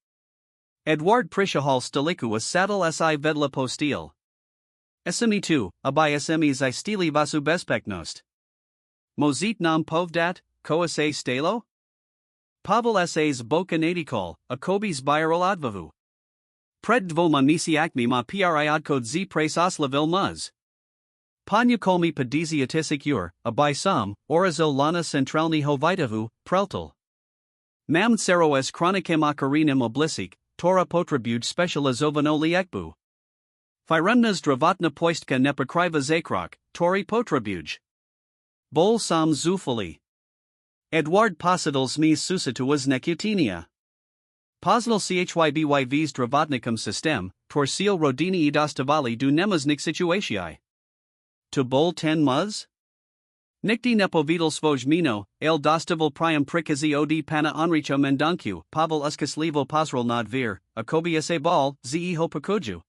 Edward Prishahal Staliku Saddle si Vedla Postil. SME 2, Abai SME zi Stili Vasu Bespeknost. Mozit nam Povdat, Koa se Stalo? Pavel Sas Boka Nadikol, Akobis Biral Advavu. Pred dvoma misiakmi ma priodkod z pres oslavil muz. Panyakolmi padiziatisicure, Abai Sam, Orazo Lana Centralni ho Výťahu, Preltal. Mam Sero s Chronikem Akarinim Oblisik, Tora Potrabuj Specializovano Liekbu. Firemna Zdravotna Poistka Nepokriva Zakrok, Tori Potrabuj. Bol Sam Zufali. Edward Posidals mi Susituas Nekutinia. Poznal chybyv zdravotnikum system, Torsil rodini idostavali du nemaznik situatiai. To bol 10 muz? Nikti nepovidal svoj mino, el dostaval priam prikazi od pana onricho mendunku, Pavel uskaslivo posral nad vir, akobi sa bal, ze ho pakuju.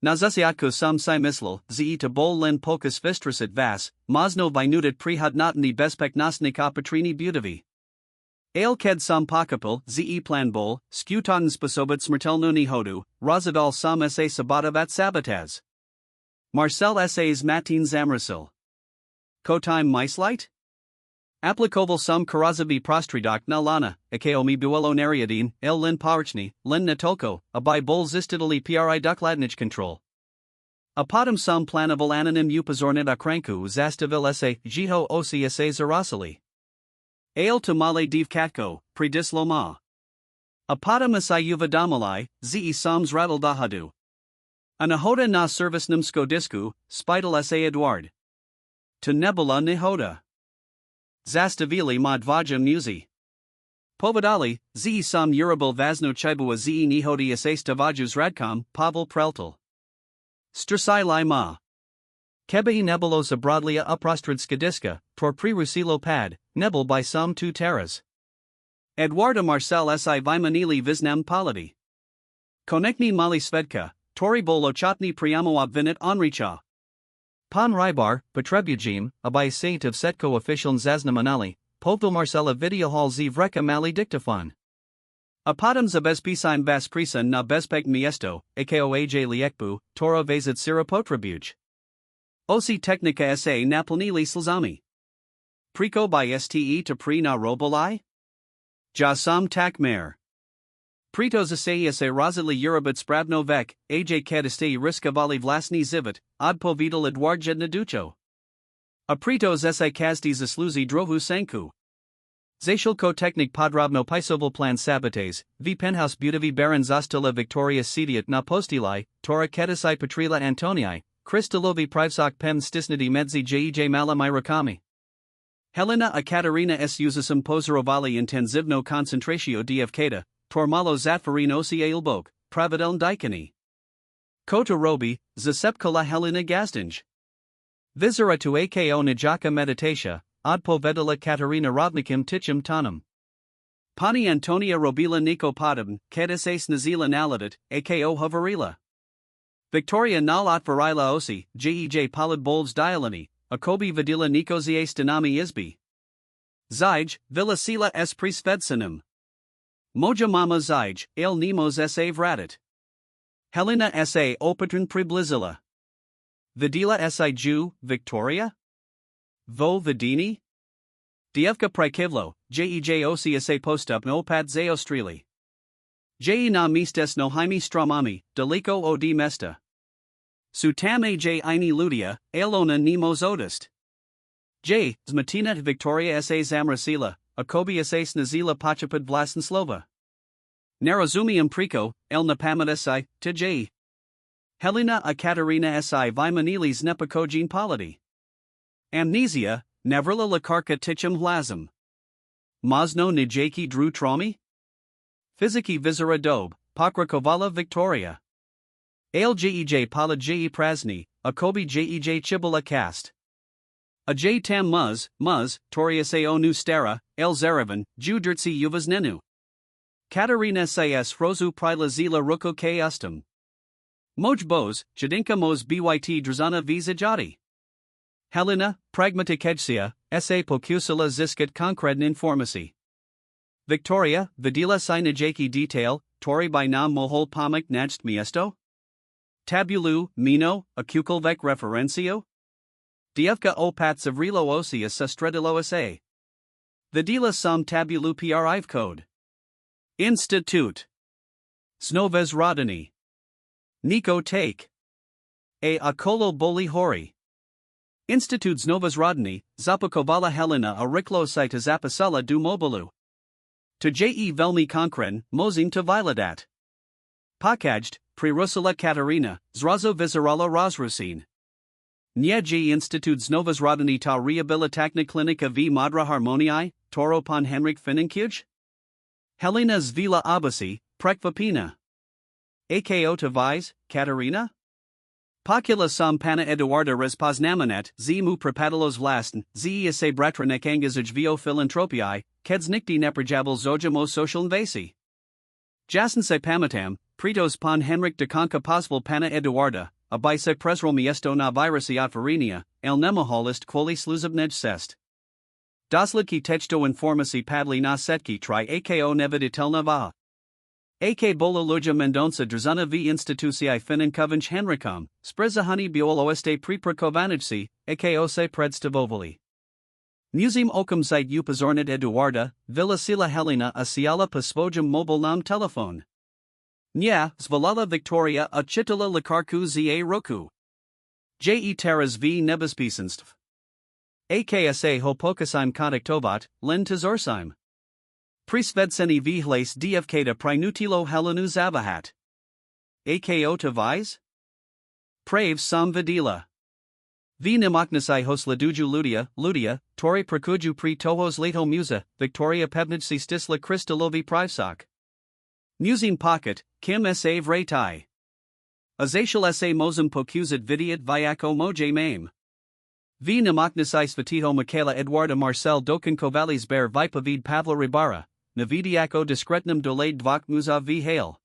Nazusiatko sam si mislil, ze to bol len pokas vistrasit vas, mazno vinutit prihadnotni bespeknosnik opatrini butavi. Ale ked sam pakapil, ze plan bol, skutoten sposobit smrtelnuni hodu, razadal sam sa sabatavat sabataz. Marcel Sas matin zamrasil. Kotime mislight? Applicable sam karazavi prostridok na lana, akaomi buelo nariadine, el lin parchni, lin natolko, abai bol zistidali pri dukladnich control. Apotum sam planaval anonym upozornit akranku zastavil sa, jiho osi sa zarasali. Ale to male div katko, predisloma. Apotum sa uvadamalai, ze sams radal dahadu. Anahoda na service skodisku, spidal sa Eduard. To nebula nihoda. Zastavili ma dvaja muzi. Povedali, ze sam urabel vazno chibua ze nihodi sa stavajus radkom, Pavel Preltal. Strasili ma. Kebe I nebulo zabrodlia uprostred skadiska, tor prerusilo pad, nebel by som tu terras. Eduardo Marcel si Vimanili Viznam Polity. Konekni Mali Svedka, Tori Bolo Chotni Priamo Obvinit Onricha. Pan Rybar, Petrebujim, Abay Saint of Setko official Zaznamanali, Povil Marcela Video Hall Z Vreka Mali Dictaphone. Apadam za bezpisime vas prisa na bezpek miesto, ako aj liekbu, Toro vezit sirapotrebuj. Osi technika sa naplnili slzami. Priko by ste to pri na robolai? Ja sam tak mer. Prito zasei sa razili urabit spravno vek, aj kadistei riskavali vlasni zivit, od povidal Edward Jednaducho. A pritos sa kazdi zasluzi drovu sanku. Zašilko technik podrobno pisoval plan sabates, v penthouse beautivi baron zostala Victoria sediat na postilai, tora kedisai Petrila Antonii, Kristilovi privsok pem stisnidi medzi jej malamai rakami. Helena a Katarina s uzasum pozorovali intenzivno concentratio dfkata, tor malo zatvorin osia ilbok, pravideln dikani. Kota robi, zasepkola Helena gazdinj. Vizera tu ako najaka meditatia, od povedala Katarina Rovnikim tichim tanum. Pani Antonia Robila Niko Podum, kedis ace nazila naladat, ako havarila. Victoria nal varila osi, jej polid bolds dialani, akobi vidila Nikozi ace dinami isbi. Zij, villa sila es prisvedsinum. Moja mama zij, el nemos sa vratit. Helena sa opatrin priblizila. Vidila si Jew, Victoria? Vo vidini? Dievka prikivlo, jej osi sa postup no pat zaostrili. Jej na mistes no jaimi stramami, deliko o di mesta. Sutam aj ini ludia, elona nemos odist. J. Zmatinat Victoria sa zamrasila, akobi sa snazila pachapad vlasen slova. Narozumium priko, el napamad si, to J. Helena a Katarina si Vimanilis nepakojin polity. Amnesia, Navrila lakarka tichum lazim. Mosno nijaki dru tromi? Fiziki vizera dob, pokrakovala Victoria. Aljej pala jej prazni, akobi jej chibula cast. A j tam muz, torias ao nu stara, el zaravan, judirtsi uvas nenu. Katarina sayas frozu prila zila ruko ke ustum. Moj bos, jadinka mos byt drazana visa jadi. Helena, pragmatikejsia, sa pokusila ziskat konkredn informasi. Victoria, vidila sinajaki detail, tori by nam mohol pamak najst miesto? Tabulu, mino, akukulvek referencio? Dievka opat savrilo osia sustredilo sa. Vidila sum tabulu priv code. Institute. Snovez rodini. Niko take. A akolo boli hori. Institutes Novas Rodni, Zapakovala Helena a riklo sita zapasala du mobilu. To je velmi konkren, mozim to viladat. Pokajt, prerusala Katarina, zrazo vizerala razrusin. Nye je Institutes Novas Rodni ta rehabilitakna klinika v Madra Harmonii, Toro pan Henrik Fininkuj? Helena zvila abasi, prekvapina. Ako to vise, Katarina? Pokula sam pana Eduarda razpoznamanet, z mu prepadalos vlastn, z se bratranek angazaj vio philanthropii, keds nikti neprajabal zojamo social invasi. Jasen se pamatam, pritos pan Henrik de conca posval pana Eduarda, abay se presrol miesto na virusi otfarinia, el nemoholist quoli sluzabnej sest. Dosliki techto informasi padli na setki tri ako neviditelna va. AK bola luja mendonca drzana v institucii finankovinch Henrikom, sprezahani biol oeste priprakovanici, ako se predstavovali. Musim okum site upozornit Eduarda, Villa Sila Helena a siala pasvojum mobile nam telefon. Nya, zvalala Victoria a chitala lakarku za roku. Je teras v nebespisenstv. Aksa hopokasime kontaktovat, len tezorsim. Prisvedseni vihles dfkata prinutilo Helenu zavahat. Ako to vise? Prave sam vidila. V nimaknasai hosladuju ludia, tori prakuju pri tohos leto musa, Victoria pevnijsi stisla kristilovi privsok. Musim pocket, kim sa vretai. Azatial sa mozum pokuzit vidiat vyako moje mame. V namaknisais Vatiho Michaela Eduarda Marcel Dokan Kovalis Bear Vipavid Pavla Ribara, Navidiako Diskretnum Dolade Dvak Muzav V Hail.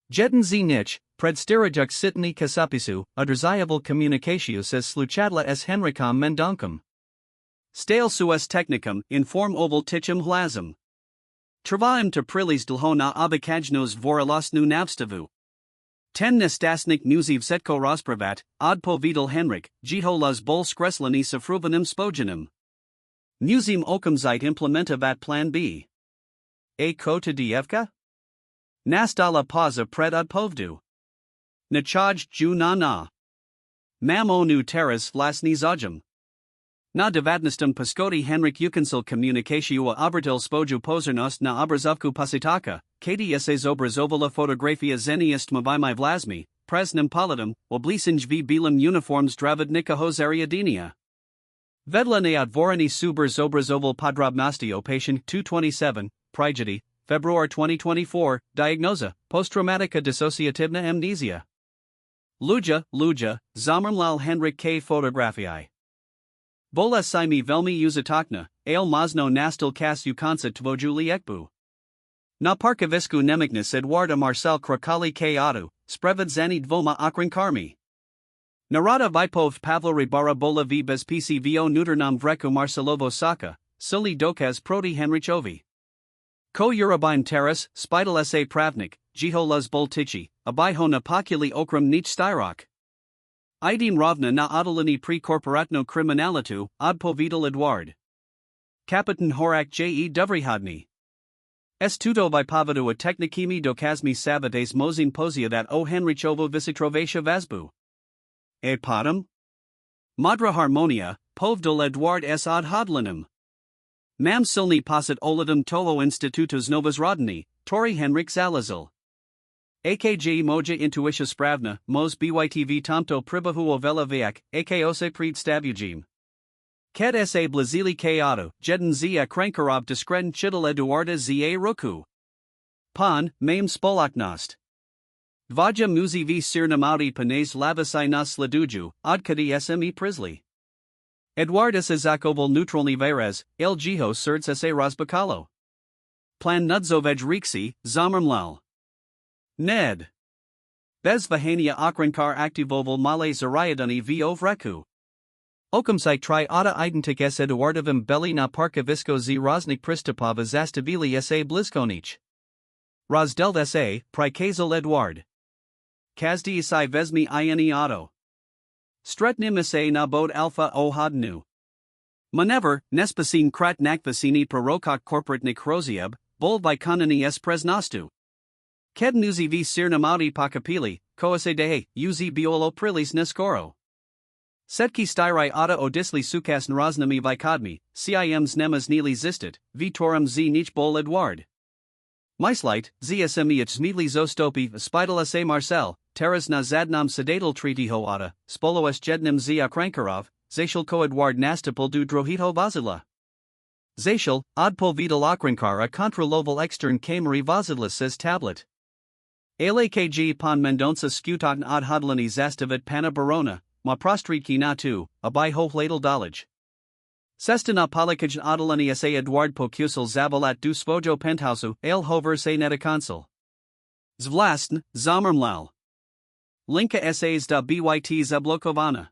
Jeden z nich, predstirajuk sitni kasapisu, odrzajavel communicatio says sluchadla s Henricom Mendonkum. Stale sues technicum, inform oval tichem hlazum. Travaim to prilis dlho na abikajnos vorelosnu navstavu. Ten nestasnik nuziv setko rozpravat, odpo vidal Henrik, jiho las bol skreslani safruvanim spogenim. Nuzim okumzite implementavat plan B. A ko to dievka? Nastala pauza pred odpovdu. Nachaj ju na. Mam onu teras vlasni zojum. Na devadnistum paskoti Henrik Ukansel communicatio obratil spoju pozernos na obrazovku pasitaka, kds obrazovala fotografia zeniest mavimai vlasmi, presnem politum, oblisinj v bilim uniforms dravidnika hozariadenia. Vedla ne odvorani suber zobrazoval podrobnostio patient 227, Prigety, February 2024, diagnoza, posttraumatica dissociativna amnesia. Luja, Zamrmlal Henrik K. Fotografii. Bola Simi Velmi Uzatokna, Ale Mosno Nastil Kas Ukonsa Tvojuli Ekbu. Na Parkavisku Nemignis Eduarda Marcel Krakali K. Adu, Sprevad Zani Dvoma Okran Karmi. Narada Vipov Pavlo Ribara Bola V. Bez PCVO Nuternam Vreku Marcelovo Saka, Sili Dokaz Proti Henrichovi. Ko Urabine Terras, Spidal S.A. Pravnik, Jiho Luz Boltichi, Abiho Napokuli Okram Nich Styrok. Idin Rovna na Odolini pre corporatno criminalitu, Odpovidal Eduard. Kapitan Horak J.E. Dovrihodny. Estuto Vipovadu a technikimi dokazmi savades mozin posiadat o Henrichovo visitrovesha vazbu. E podum? Madra harmonia, povdol Eduard s od hodlinum. Mam silni posit olatum toho institutos novas rodni, Tori Henrik Zalazil. AKJ moja intuitia spravna, mos bytv tomto pribahu ovela viak, akose pred stabujim. Ked sa blazili k auto, jeden zia krankarov diskren chidal Eduarda za roku. Pan, mame spoloknost. Dvaja muzi v sirnamauti panes lavasai nas sladuju, odkadi sme prisli. Eduarda Zakoval neutralni veres, el jiho serds sa rozbakalo. Plan nudzovej riksi, zamrmlal. Ned. Bez vahaniaokrankar aktivoval male zariadani v ovreku. Okumsai tri ada identik s Eduardovim beli na parkavisko z roznik pristupava zastavili sa blizkonich. Rozdeld sa, prikazal Eduard. Kazdi isai vezmi ini auto. Stretnim sa na bod alpha o hodnu. Manever, nespasin krat nakvasini prorokok korporatnik rozieb, bol vikonani s presnostu. Ked nuzi v sirnamauti pakapili, koase dehe, uzi biolo prilis neskoro. Setki styrai ada odisli sukas nroznami vikodmi, cims nemas nili zistit, vitorum z nich bol Eduard. Myslite, zsmih zmidli zostopi spidal sa Marcel, teras na zadnam sedatal tritiho ada, spoloes jednim z okrankarov, zashal ko Eduard nastapil du drohito vazila. Zashal, odpol vidal okrankara contra loval extern kameri vazidla says tablet. Alakg pon mendonca skutotn od hodlani zastavit pana barona, ma prostritki na tu, abai ho ladal dolage. Sestina polikaj odolani sa Eduard pokusal zavalat du svojo penthausu, ale hover sa netakonsul. Zvlastn, zamrmlal. Linka sas da byt zablokovana.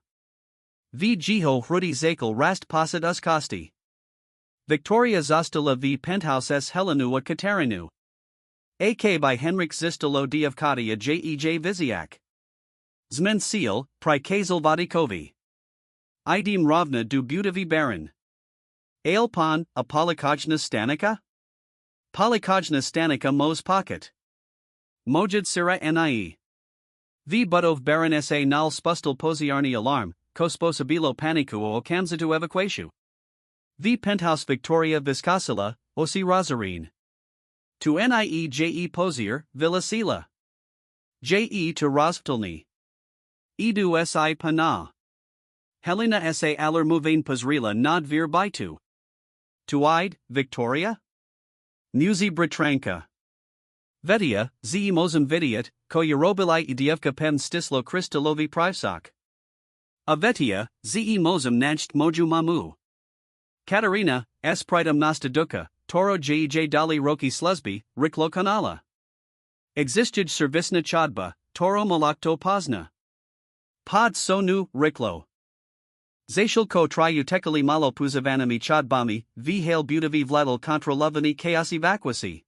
V jiho hrudi zakal rast posit uskosti. Victoria zostala v penthouse s Helenu a Katarinu. AK by Henrik Zistalo Dievkatia Jej Viziak. Zmen Seal, Prikazal Vodikovi. Idim Rovna du Butavi Baron. Ailpon, a Polikojna Stanica? Polikojna Stanica Mos Pocket. Mojid Sira Nie. V Budov Baron sa nal spustal posiarni alarm, kosposabilo paniku o kamzatu evacuatio. V Penthouse Victoria Viscosila, Osi Rosarine. To Nie Posier, Villasila. Je to Rosvtalni. Edu si Pana. Helena sa Alarmuvain Pazrila nad vir Bitu. Tuide, Victoria? Muzi Bratranka. Vedia, z mozum vidiat, ko Yerobilai Idievka pen stislo Kristalovi Privsok. Avetia, ze mozum nacht moju mamu. Katarina, s pridum nastaduka, toro jej dali roki sluzby, riklo kanala. Existij servisna chodba, toro molakto pozna. Pod sonu, riklo. Zašilko triutekali malo puzavanami chodbami, v hail butavi vladal kontrolovani chaosi vakwasi.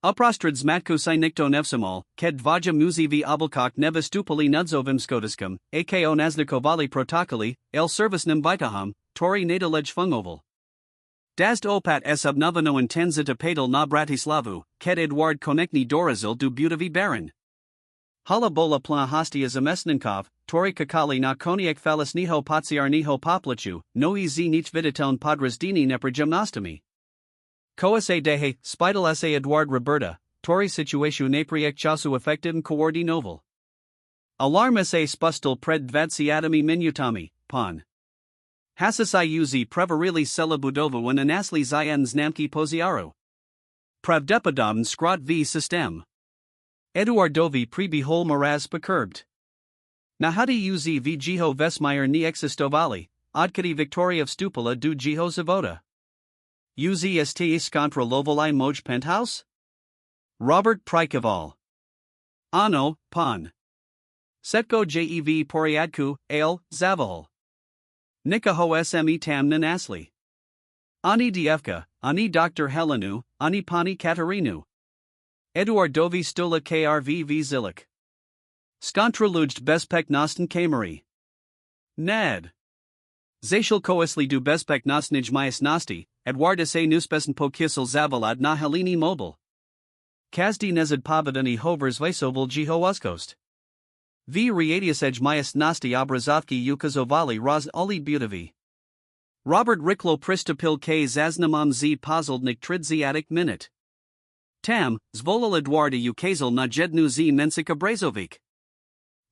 Uprostrad zmatko nikto nevsamal, ked dvaja muzivi obelkok nevstupali nudzovim skotiskam, ako naznakovali protokoli, el servisnim vitahum, tori nadalej fungoval. Dazd opat s obnovano intenzita padal na Bratislavu, ked Edward konekni dorazil du butavi baron. Hala bola plan hostia zamesninkov, tori kakali na koniak falis niho potsiar niho poplachu, no z nich viditon podраздini neprojemnostami. Coase dehe, spidal se Edward Roberta, tori situatio napriek chasu effectim coordinoval. Alarm se spustal pred dvadsiatami minutami, pon. Hasasai uzi prevarili sela budovu in anasli zayan znamki poziaro. Pravdepadam skrot v system. Eduardovi prebihol maraz becurbed. Nahadi uzi v jiho vesmire ni existovali, odkati Victoria vstupala du jiho zavoda. UZST contra Lovolai Moj Penthouse? Robert Prikeval. Ano, Pon. Setko Jev Poriadku, Ale, Zavahal. Nikaho Sme Tam Nanasli. Ani Dievka, Ani Dr. Helenu, Ani Pani Katarinu. Eduardovi Stula Krv Zilik. Skontra Lujt Bezpek Nosten Kameri. Ned. Zašil Koesli du Bezpek Nostnij Myas Nosti, Edward se Nuspesen Pokisel Zavalad na Helini Mobile. Kazdi Nezad Pavadani Hovers Vasoval Jiho Uskost. V Riadiusej Myas Nosti Obrazovki Ukazovali Raz Oli Butavi. Robert Riklo Pristapil K Zaznamam Z Pozaldnik Tridziatic Minute. Tam, Zvolal Edwarda Ukazel na Jednu Z Mensika Brazovic.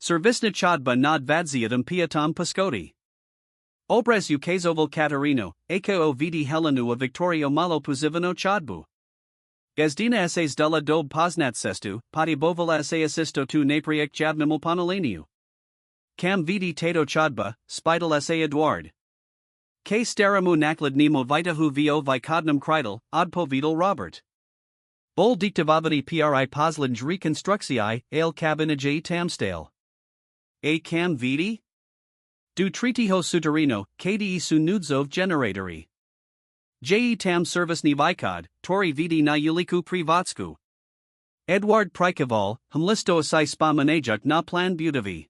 Servisna Chodba nad Vadziatum Piatom Paskoti. Obraz Ukazoval Katarino, ako vidi Helenu a Victorio Malo Puzivano Chodbu. Gazdina essays della dob poznat sestu, patibovala se assisto tu napriek javnimul ponoleniu. Cam vidi tato Chodba, spidal se Edward. K staramu naklad nemo vitahu vo vicodnum kridal, odpo vidal Robert. Bol dictivavati pri poslinj reconstructii, ale cabinage tamstale. A cam vidi? Du tritiho suterino, kde su nudzov generatori. Je tam servisni vikod, tori vidi na uliku privatsku. Edward Prikeval, humlisto asai spa manajak na plan butavi.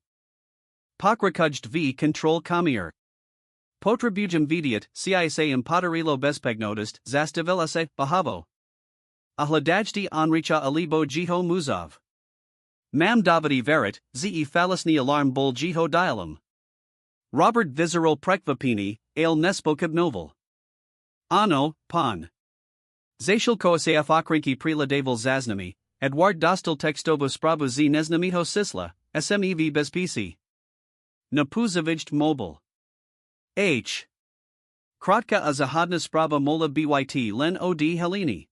Pokrakujd v control comier. Potribujum vidiat, cisa impoderilo bespegnotist, zastavilase, bahavo. Ahladajdi Enricha Alibo Jiho Muzov. Mam Davidi Verit, ze falisni alarm bol Jiho Dialum. Robert Vizerol Prekvapini, Ale Nespokabnoval. Ano, Pon. Zašil Koaseaf Okrinki Preladaval Zaznami, Edward Dostal Tekstovo Spravu Z Neznamiho Sisla, Smev Bezpisi. Napuzavijt Mobile. H. Krotka a Zahodna Sprava Mola Byt Len Od Helini.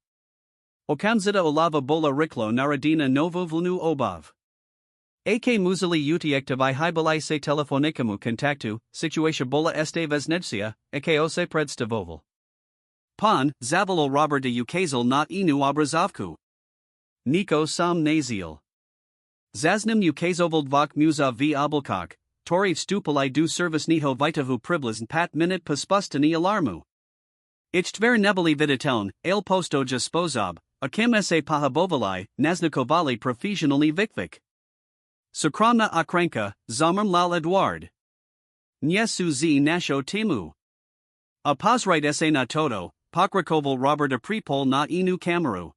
Okamzita Olava Bola Riklo Narodina Novo Vlnu Obav. AK Muzali Utiektavi Hybalai se Telefonikamu Kontaktu, Situatia Bola Este Vesnedsia, Ako se Predstavoval. Pon, Zavalo Robert de Ukazel not Inu Obrazovku. Niko Sam Naziel. Zaznim Ukazovold Vok Muzov v Obelkok, Tori Stupalai du Service Niho Vitavu Priblizn Pat Minute Paspustani Alarmu. Ichtver Nebali Viditeln, Ale Posto Jaspozob, Akim se Pahabovalai, Naznakovali Professionally Vikvik. Sukramna Akrenka, Zamram Lal Edward. Nyesu Z Nasho Timu. A Pozrite se na Tohto, Pokrakoval Robert a Prepol na Inu Kamaru.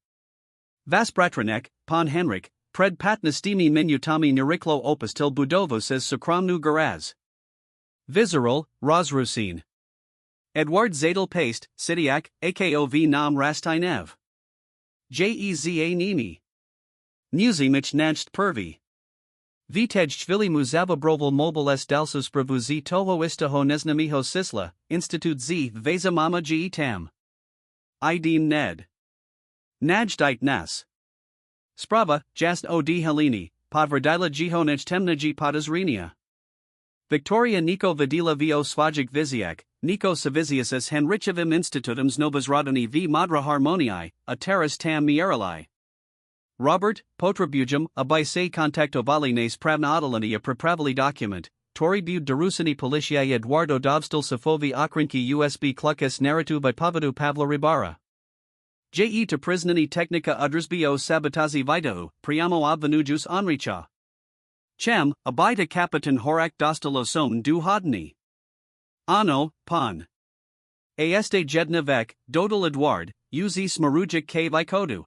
Vaspratranek, Pon Henrik, Pred Patnastimi Minutami Nuriklo Opus til Budovo says Sukramnu Garaz. Vizerol, Rozrusin. Edward Zadel Paste, Sidiak, Akov Nam Rastainev. Jeza Nimi. Nuzimich Nacht Pervi. Vitej Chvili Muzava Broval Mobile S Dalsus Pravuzi Toho Istaho Neznamiho Sisla, Institute Z Veza Mama Ge Tam. Idim Ned. Najdite Nas. Sprava, Jast Od Helini, Podverdila Jihonech Temnaji Podazrinia. Victoria Niko Vidila vo Swajic Viziak, Niko Saviziasis Henrichevim Institutums Novas Rodani v Madra Harmoniae, a terras tam mierali. Robert, Potrabujum, a se contactovali nas pravna odalani a prepravili document, Tori bud darusani policia Eduardo Dovstil Safovi Okrinki USB Klukas Narratu by Pavadu Pavla Ribara. Je to priznani technika udrzbio sabatazi Výťahu, priamo obvenujus Onricha. Chem, abita kapitan Horak dostalo som du hodni. Ano, pan. Aeste jedna vek, dodal Eduard, uz smarujic k vikodu.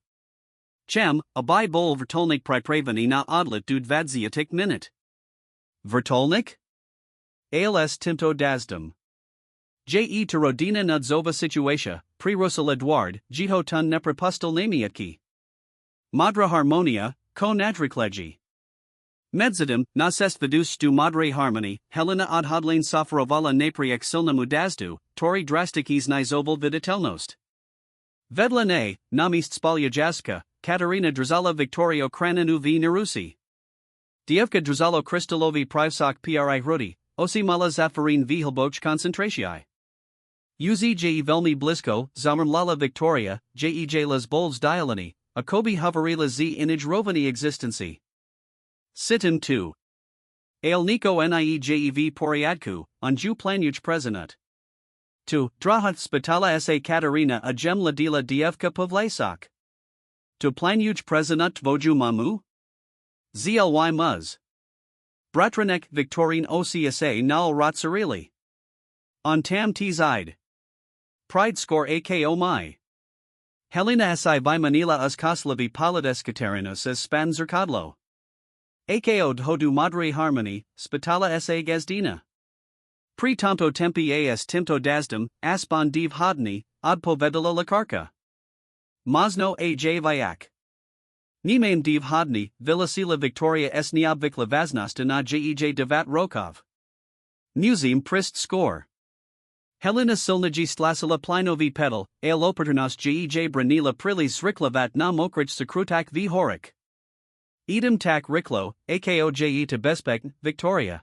Chem, abai bol vertolnik pripravani na odlet du dvadziatik minute. Vertolnik? Als timto dazdum. Je to rodina nadzova situatia, prerosal Eduard, jiho tun neprepustal namiatki. Madra harmonia, ko nadriklegi. Medzadim, nasest vidus stu madre harmony, Helena odhodlane safarovala napriek silna mudazdu, tori drastikis nizoval viditelnost. Vedla ne, namist spalja jaska, Katarina Drzala Victorio Kraninu v Nerusi. Dievka Drzalo Kristalovi Privsak Pri Hrudi, Osimala Zafarin v Hilboch Concentratii. Uzj Velmi Blisko, Zamrmlala Victoria, Jej las Bolz Dialani, Akobi Havarila z Inij Rovani Existency. Sitim 2. Ale Niko Niejev Poriadku, Anju Planuj Prezenut. 2. Drahat Spitala sa Katarina a Jem Ladila Dievka Povlesak. To Planuj Prezenut Tvoju Mamu? Zly Muz. Bratranek Victorine Ocsa Nal Ratsarili. On Tam Tzide. Pride Score Ako Mai. Helena si Vimanila Uskoslavi Polideskatarinos as Span Zerkadlo. Ako Dhodu Madre Harmony, Spitala sa Gazdina. Pri Tomto Tempi as Timto Dazdum, Aspan Div Hodni, Odpovedala Lakarka. Mosno aj Vyak. Nimaim Div Hodni, Vilasila Victoria s Niobvikla Vaznosta na Jej Devat Rokov. Museum Prist Score. Helena Silnagi Slasila Plinovi Pedal, Alopaternos Jej Branila Prilis Sriklavat na Mokrich Sekrutak v Horik. Edom Tak Riklo, Ako Je to Bespek, Victoria.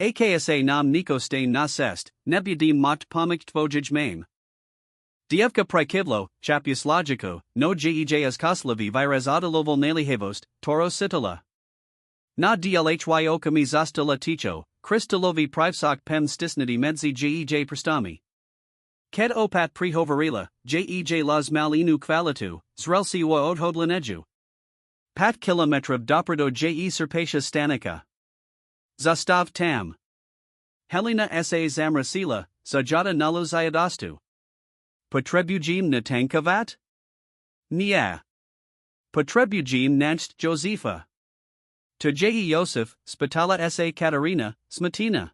Aksa nam Niko Stain na Sest, Nebudim Mot Pomik Tvojij Mame. Dievka Prikivlo, Chapius Logico, no Jej as Koslavi Vires Odaloval Nalihevost, Toro Sitala. Na Dlhyo Kami Zastala Ticho, Kristalovi Privsak Pem Stisnadi Medzi Jej Prstami. Ked Opat Prihovarila, Jej Las Malinu Kvalitu, Zrelsi wa Odhodlaneju. Pat kilometrov doprado Je Serpatia Stanica. Zastav Tam. Helena sa Zamrasila, Sajada Nalu Zayadostu. Potrebujim Natankavat? Nia. Potrebujim Nancht Josepha. To Je Yosef, Spitala sa Katarina, Smatina.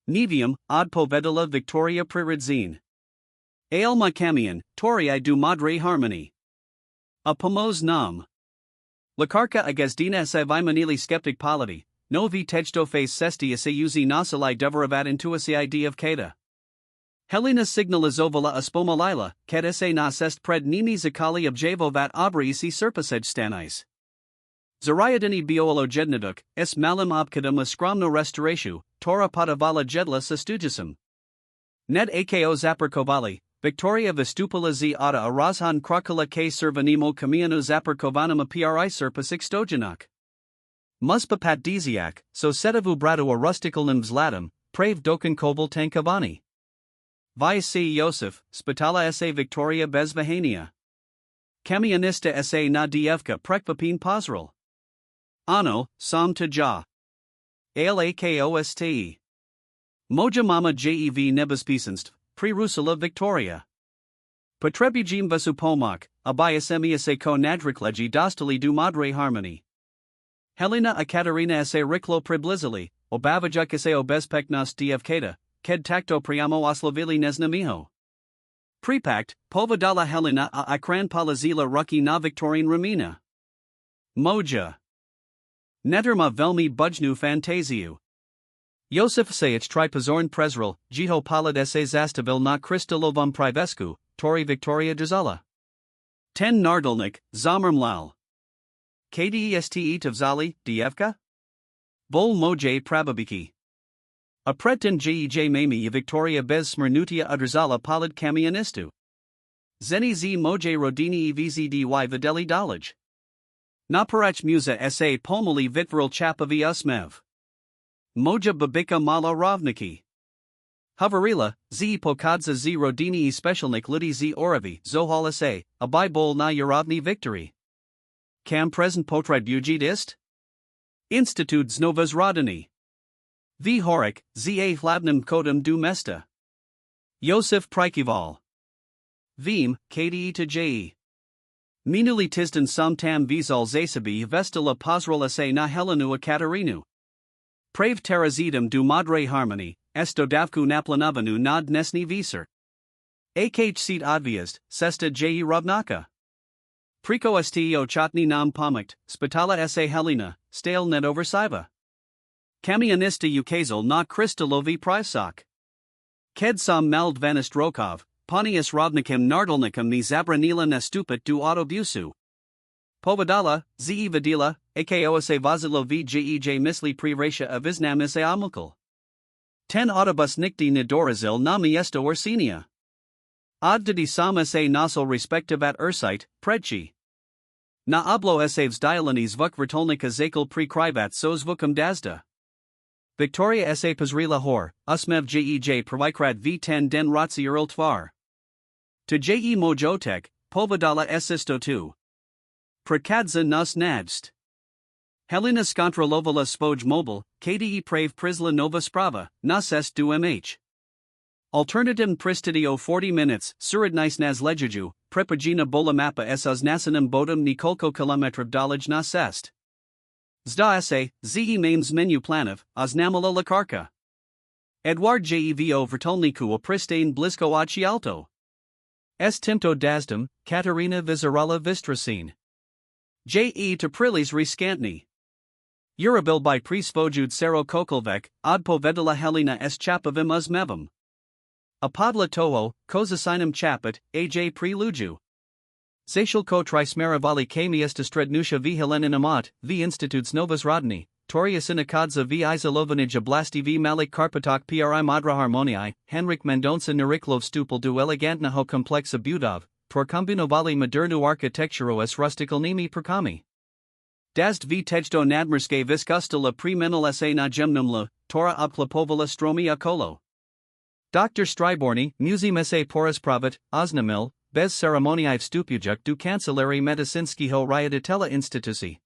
Nevium, Od Povedala Victoria Priridzin. Ale Makamian, Tori du Madre Harmony. A Pomoz Nam. Lakarka Agazdina sa Vimanili Skeptic Polity, no vi tejto face sesti sa uzi nasalai doveravat intuasi idea of Keda. Helena signalizovala aspomalila, ket sa nasest pred nimi zakali objevovat obrisi serpasej stanais. Zariadini biolo jednaduk, es malim obkadam skromno restauratio, tora padavala jedla sastujisum. Ned ako zaperkovali, Victoria Vistupala z Ada Arazhan Krakala k Servanimo Kamiano Zaperkovanama Pri Serpas Extogenak. Muspapat Diziak, so setavu brado a rustikalnim vzladam, prave dokan koval tankavani. Vi C. Yosef, Spitala sa Victoria Bezvahania. Kamianista sa na Dievka Prekvapin Pozral. Ano, Sam Taja. Alakoste. Moja Mama Jev Nebespesenst, Prerusala Victoria. Potrebujim Vasupomak, Abayasemi sa ko nadriklegi dostali du Madre Harmony. Helena a Katarina sa Riklo Priblizali, Obavajuk sa Obezpeknas Dievkata, Ked Takto Priamo Oslavili Neznamiho. Prepact, Povadala Helena a Akran Palazila Ruki na Victorian Ramina. Moja. Nederma Velmi Bujnu Fantasiu. Josef Sayach Tripazorn Prezral, Jiho Palad sa Zastavil na Kristalovom Privescu, Tori Victoria Drzala. 10 Nardalnik, Zamrmlal. Kdeste Tavzali, Dievka? Bol Moj Prababiki. A pretin jej mami Victoria bez smrnutia odrzala palid kamienistu. Zeni z moje rodini vzdy videli dolage. Naparach muza sa pomoli vitvril chapavi usmev. Moja babika mala rovniki. Havarila, z pokadza z rodini specialnik lidi z oravi, zohal sa, abai bol na yarovni victory. Kam present potrad bujid ist? Institut znovas rodini. V horik, za hladnem kodem du mesta. Josef Prikival. Vim, kdi to je. Minuli tisdan sam tam vizal zasabi vestila pozrala se na helenu a Katarinu. Prave terazidum du madre harmony, esto davku naplanovanu nad nesni visar. Akh seat odviast, sesta je rovnaka. Priko sto chotni nam pomakt, spitala sa helena, stale net oversiva. Kamianista ukazal na kristalovi prisok. Ked sam mald vanist rokov, ponius rovnikim nardalnikim ni zabranila nastupit du autobusu. Povedala, ze vadila, akosa vazilo vjej misli priratia of iznam isa amukal. Ten autobus nikti nidorazil na miesto orsenia. Ad didi sam sa nasal respectivat ursite, predchi. Na oblo saves dialanes vuk vertolnika zakal prikrivat sos vukum dazda. Victoria sa pazrila hor, usmev jej provikrad v10 den rotsi tvar. To je mojotek, povedala esisto tu. Prekadza nas nadst. Helena skontrolovala spoj mobile, kde prave prisla nova sprava, nas est du mh. Alternatim pristadio 40 minutes, suradnice nas lejuju, prepagina bola mapa esas nasanum bodum nikolko kilometrov dolaj nas est. Zda sa, ze mames menu planav, oznamala lakarka. Edward jevo vertolniku a pristane blisko odchialto. S timto dazdum, Katarina vizarala vistracine. To prilis riskantni. Urabil by prisvojud sero kokolvek, od povedala Helena s chapavim uzmevim. Apodla toho, kozasinum chapit, aj priluju. Zacialko trismeravali kamiesta strednusha v Heleninamot, v instituts novas rodni, Torius inakadza v izolovanij oblasti v malik karpatok pri modra harmonii, Henrik Mendonca Nariklov stupal du elegantnaho komplexa budov, torkombinovali modernu architekturo s rustikalnimi prkami. Dazd v tejdo nadmorske viskustala primenal sa na jemnumla, Tora obklapovala stromi okolo. Dr. Stryborny, musim sa poras pravat, oznamil, bez ceremoniai vstupujuk du kancelari medicinskiho riaditela institusi.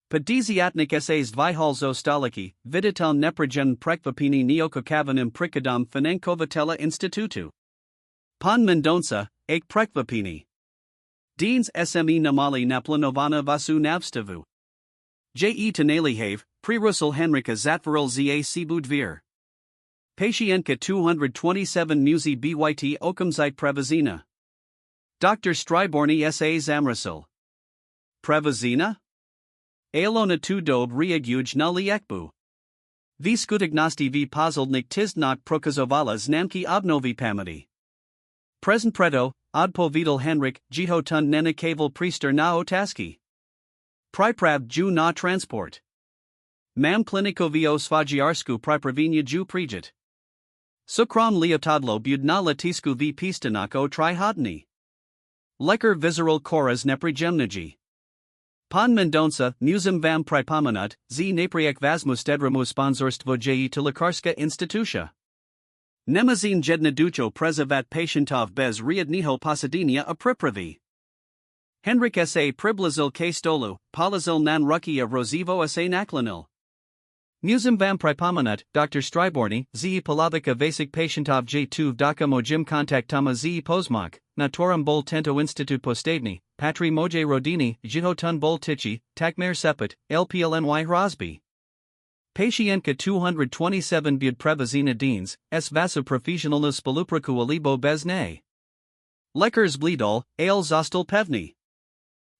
Padiziatnik essays dvihal stoliki, viditel neprogen prekvapini neokokavanim prikadam finankovatela institutu. Pan Mendonca, ek prekvapini. Deans sme namali naplanovana vasu navstavu. Je tenalihave, prerusel Henrika zatvaril za sibudvir. Patientka 227 musi byt okumzite prevazina. Dr. Stryborny sa zamrasil. Prevazina? Aelona tu dob riaguj na liekbu. V skutignosti v pozildnik tizdnak prokazovala znamki obnovi pamati. Present preto, odpovedal Henrik, jeho tun nena kaval priester na otaski. Priprav ju na transport. Mam klinikovio svagiarsku pripravinja ju prijit. Sukram liotadlo bud na latisku v pistanako trihodni. Lekar vizeral koras neprijemniji. Pan Mendonca, musim vam pripomenut, z napriek vazmustedremu sponsorstvo je Lekarska institutia. Nemazin jednaducho prezavat patientov bez riadniho posadinia a pripravi. Henrik sa priblazil k stolu, polazil nan rukia rozivo sa naklanil. Musim vam pripomenut, Dr. Stryborny, z palavika vasik patientov j2 daka mojim kontaktama z pozmak, naturam bol tento institut postadni, patri moje rodini, jihotun bol tichi, takmer sepet, lplny hrozby. Patientka 227 bud prevazina deans, s vasu profesionalnus spolupraku alibo bez ne. Lekars blidol, ale zostal pevni.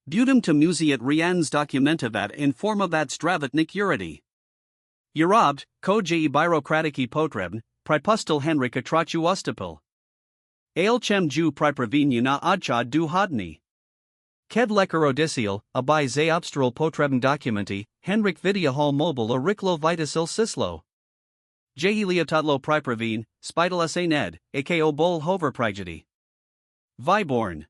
Budum to muziat rians documentavat informavat stravatnik uridi. Urobt, ko je birokratiki potrebn, pripustal Henrik atrachu ostapil. Ale chem ju pripravinyu na odchad du hodni. Ked lekar odisial, abai za obstral potrebn documenti, Henrik vidia hall mobile a riklo vitasil sislo. je liotadlo pripravine, spidal sa ned, ako bol hover prigedy. Vyborn.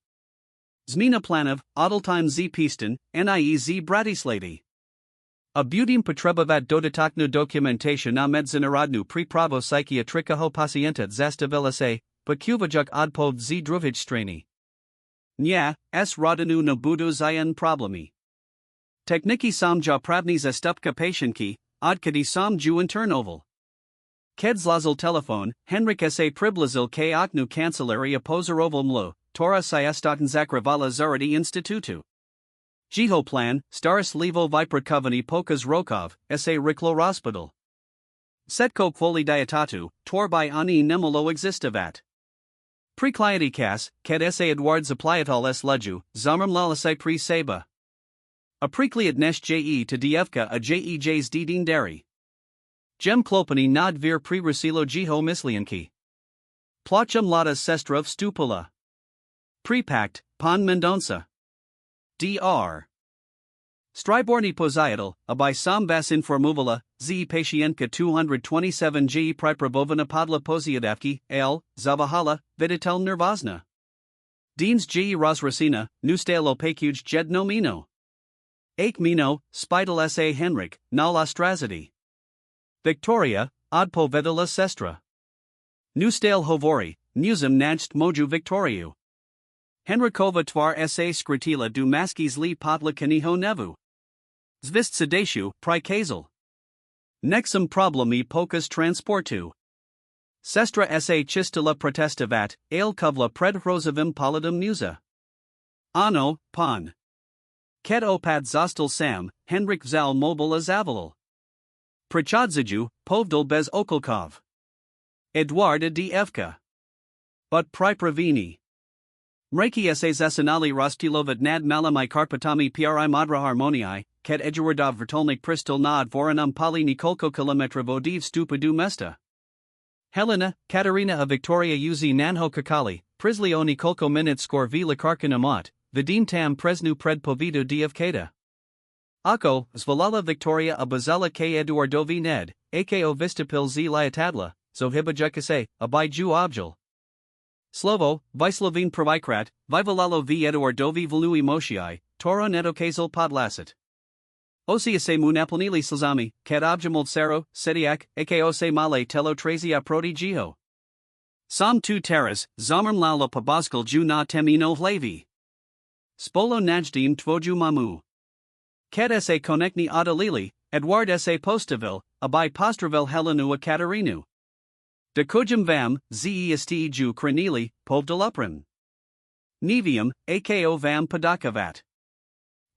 Zmina planov, odltime z piston, nie z bratislady. A beautym potrebavat dodatoknu dokumentation na medznarodnu pripravo psychiatrikaho pacienta zastavila se, pokuvajuk odpov z druvich strani. Nya, s rodinu na budu zayan problemi. Techniki samja pravni zastupka patientki, odkadi sam ju internoval. Kedzlazil telefon, Henrik sa priblazil k oknu kancelaria pozoroval mlu, tora siastotan zakravala zaradi institutu. Jeho plan, staris levo vyprakovani pokas rokov, sa riklo hospital. Setko kvoli dietatu, tor by ani nemolo existivat. Preklienti kas, ked sa Edward zapliatal s leju, zamrm lalasai pri seba. A prekliat nesh je to dievka a jejs dedin dari. Jem klopani nad vir pri rusilo jeho mislianki. Plachum lata sestrov stupula. Prepakt, pan mendonca. Dr. Striborni poziatal, aby sam vas informovala, z patientka 227 g priprabovana podla poziadavki, l, zavahala, viditel nervozna. Deans g rozrasina, nustalo pakuj jedno mino. Ake mino, spidal sa Henrik, nala strazity. Victoria, odpovedala sestra. Nustal hovori, musum najst moju Victoriu. Henrikova tvar sa skritila du maskis li podla kaniho nevu. Zvist sedatiou, prikazel. Nexum problemi pokas transportu. Sestra sa chistila protestavat, ale kovla pred rosavim palidum musa. Ano, pan. Ket opad zostal sam, Henrik vzal mobil zavalal. Prichadziju, povdal bez okolkov. Edwarda dfka. But pripravini. Mreki sa zasanali rostilovat nad malamai karpatami pri modra harmonii, ket Edwardov vrtolnik pristal nad voranum pali nikolko kilometra vodiv stupa du mesta. Helena, Katerina a Victoria uzi nanho kakali, prislio nikolko minutes skor v lakarkina mot, vidin tam presnu pred povido dfkata. Ako, zvalala Victoria a bazala k Eduardovi ned, ako vistapil z liatadla, zohibajuk abaj ju objal. Slovo, Vyslovene pravikrat, Vivalalo v Eduardovi volui moshii, Toro netokazal podlasit. Osia se munaplanili slzami, kad objamold sero, sediak, ako se male telo trazia prodigiho. Sam tu teras, zamrm lalo paboskal ju na temino hlavi. Spolo najdim tvoju mamu. Kad sa konekni adalili, Edward sa postavil, abai postravil Helenua Katerinu. De kujum vam, zest ju kranili, povdaluprim. Nevium, ako vam padakavat.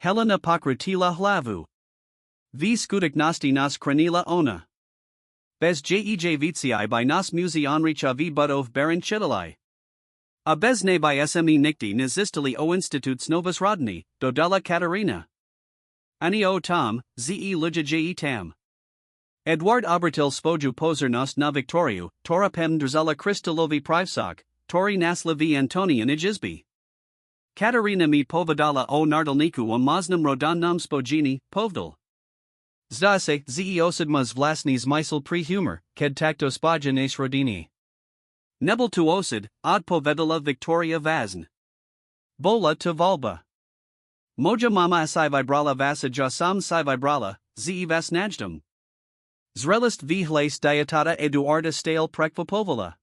Helena pakratila hlavu. V skudik nasti nas kranila ona. Bez jej vici by nas muzi onricha v budov baron chitalai. A bez ne by sme nikti nazistali o instituts novus rodni, dodala Katerina. Ani o tam, ze luja je tam. Edward Obertil svoju pozornost na Victoriu, Tora pem drzela Kristalovi privsok, Tori naslavi Antonian ijizbi. Katerina mi povedala o nardalniku o maznem rodannam spojini, povdal. Zda se, ze osidma zvlasni zmysl pri humor, ked takto spojenes rodini. Nebel tu osid, odpovedala Victoria vazn. Bola to volba. Moja mama asai vibrala vasa ja sam sai vibrala, ze vas najdum. Zrelist vihles dietata Eduarda stale prekvapovala.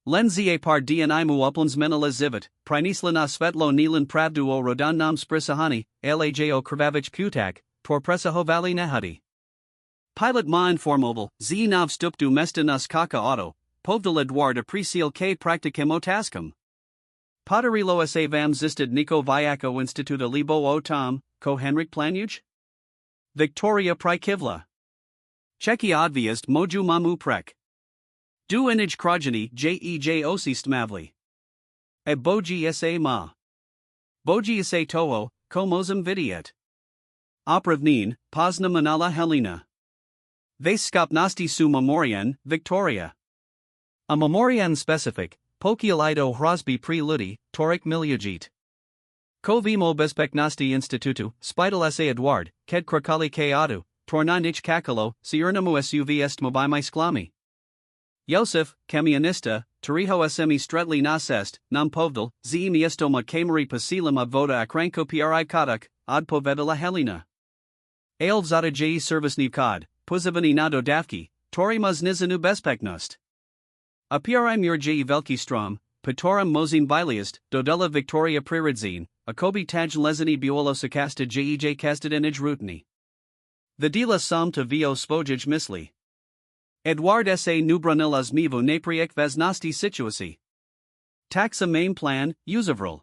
Lenzie par dnimu uplans menala zivit, prinislana svetlo nilan pravdu o rodannam sprisahani, lajo krvavich putak, tor presahovali nehadi. Pilot ma informoval, z Nevstupujte mesta nas kaka auto, povdal Eduard aprecial k praktikemo taskum. Podarilo sa vam zistid Niko Vyako Instituta libo o tom, ko Henrik planuj? Victoria prikivla. Čeki odviest moju mamu prek. Du inij krajani jej osistmavli. E boji sa ma. Boji sa toho, ko mozum vidiet. Opravnin, pozna manala Helena. Ves skopnosti su memorian, Victoria. A memorian specific, pokialido hrozby pri ludi, torik miliujit. Ko vimo bezpeknosti institutu, spidal sa Edward, ked krakali k adu. Torna nich kakalo, si urnamu suv est mobi my sklami. Josef, kamionista, Toriho smi stretli na cest, nam povdal, ze miestoma kamery pasilim voda akranko pri katak, od povedala Helena. Ale vzada ji servisni kod, pozivani na dodavki, Torimas nizanu bezpeknost. A pri mur ji velki strom, Patoram mozin biliast, dodela Victoria priridzin, akobi taj lezini buolo sakasta jej kastadenij rutni. Videla som to vio svojij misli. Edward sa nubranilas mivu napriek veznosti situasi. Taxa main plan, uzavral.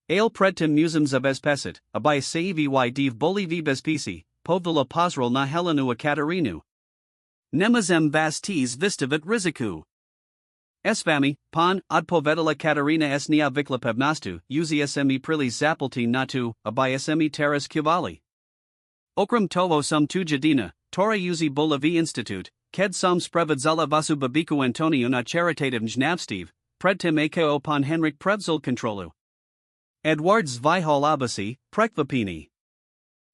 Ale predtim musum zabezpesit, abay saivi div boli v bezpisi, povdala pozral na Helenu a Katarinu. Nemazem vastis vistavit riziku. Svami, pan, od povedala Katarina nia viklepevnastu, uzi smi prilis zapalti natu, abay smi teras kuvali. Okram tovo sum tu jadina, tora uzi bolavi institute, ked som sprevidzala vasu babiku Antonio na charitativ njnavstiv, predtim ako pan Henrik prevzul kontrolu. Edwards zvihol abasi, prekvapini.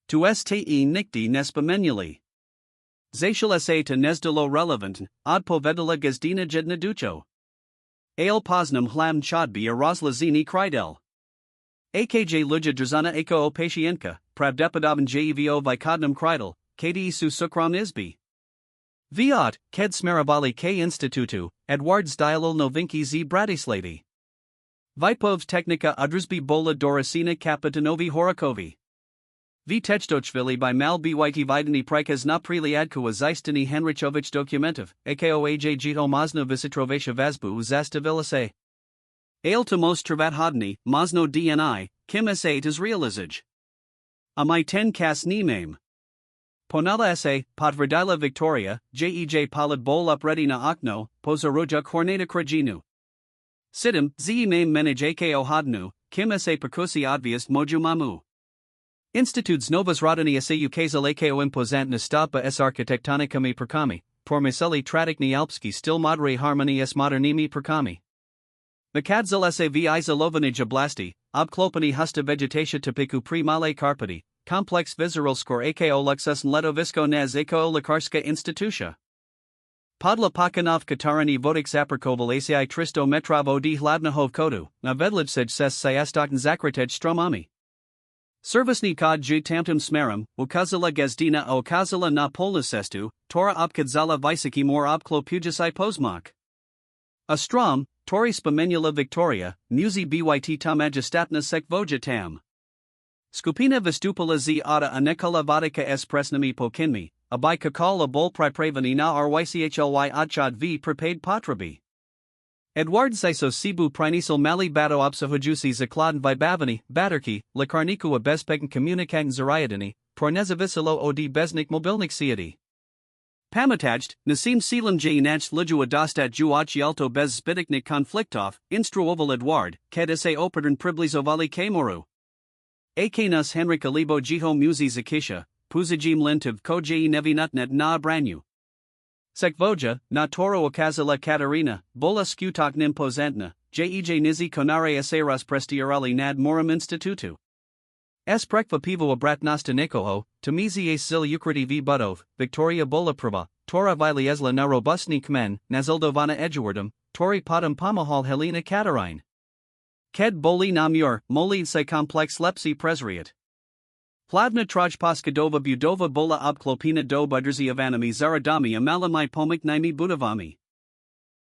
Tu ste nikti nespomenuli. Zashal sa to nezdalo relevant, od povedala gazdina jedna ducho. Ale poznam hlam chodbi a rozlazini krydel. Akj luja drzana ako opatienka, pravdepodobin jevo vykodnam krydel, kdi su sukram izbi. Viot, ked smerabali k institutu, Edwards dialol novinki z bratislavi. Vipov technika udrzbi bola dorasina kapitanovi horakovi. Vitechtochvili by mal byt vidani prikaz na priliadkua zaistini Henrichovich dokumentov, ako aj jito mazno visitrovesha vazbu zastavilase. Ale to most travat hodni, mazno dni, kim sa tis realizaj. Amai ten kas nimame. Ponáhľa sa, potvrdila Victoria, jej palad bol upredi na okno, pozoruja korneta krajinu. Sidim, zimame menaj ako hodnu, kim sa perkusi odviest moju mamu. Institutes novas rodani sa ukazal ako impozant na stavba s architektonikami perkami, pormiseli tradikni alpski stil modre harmoni s modernimi perkami. Nakadzal sa v izolovani jablasti, obklopani husta vegetatia typiku pri male karpati, complex visual score ako luxus ledovisko naz ako lekarska institutia. Podla Pakanov Katarani Vodik Zaperkoval ACI Tristo Metrovo D Hladnahov Kodu, na vedlij sej ses sayastokn zakratej stromami. Servisni kod ju tamtum smerum, ukazala gazdina o kazala na polnacestu, tora obkadzala visiki mor obklopujasai pozmak. A strom, tori spomenula Victoria, muzi byt tam agistatna sekvoja tam. Skupina vistupala z ada anekala vodika s presnami pokinmi, abay kakala bol pripravani na rйchly odchad v prepaid potrabi. Edward Siso Cebu Prinisal Mali Bato Obsahujusi Zakladan Vibavani, Baterki, Lakarniku a Bezpegn Communicang Zariadani, Pornezavisilo od Beznik Mobilnik Siadi. Pamatajd, Nasim Selim J. Nach Lijua Dostat Juach Yalto Bez Spidiknik Konfliktov, Instruoval Edward, Kedese Operdern Priblizovali Kamoru. Aknas Henrik Alibo Jiho Muzi Zakisha, Puzajim Lintiv Koji Nevinutnet na Branyu. Sekvoja, na Toro Okazala Katarina, Bola Skutok Nimpozantna, Jej Nizi Konare Aseras Prestiarali nad Morum Institutu. S Prekva Pivo Abratnasta Nikoho, Tamizi A Sil Ukriti V Budov, Victoria Bola Prava, Tora Viliesla na Robustni Kmen, Nazildovana Edgewardim, Tori Podam Pomahal Helena Katarine. Ked Boli Namur, Moli Se Complex Lepsi Presriat. Plavna Trojpaskadova Budova Bola Obklopina do Budrzi Avanami Zaradami Amalamai Pomik Naimi Budavami.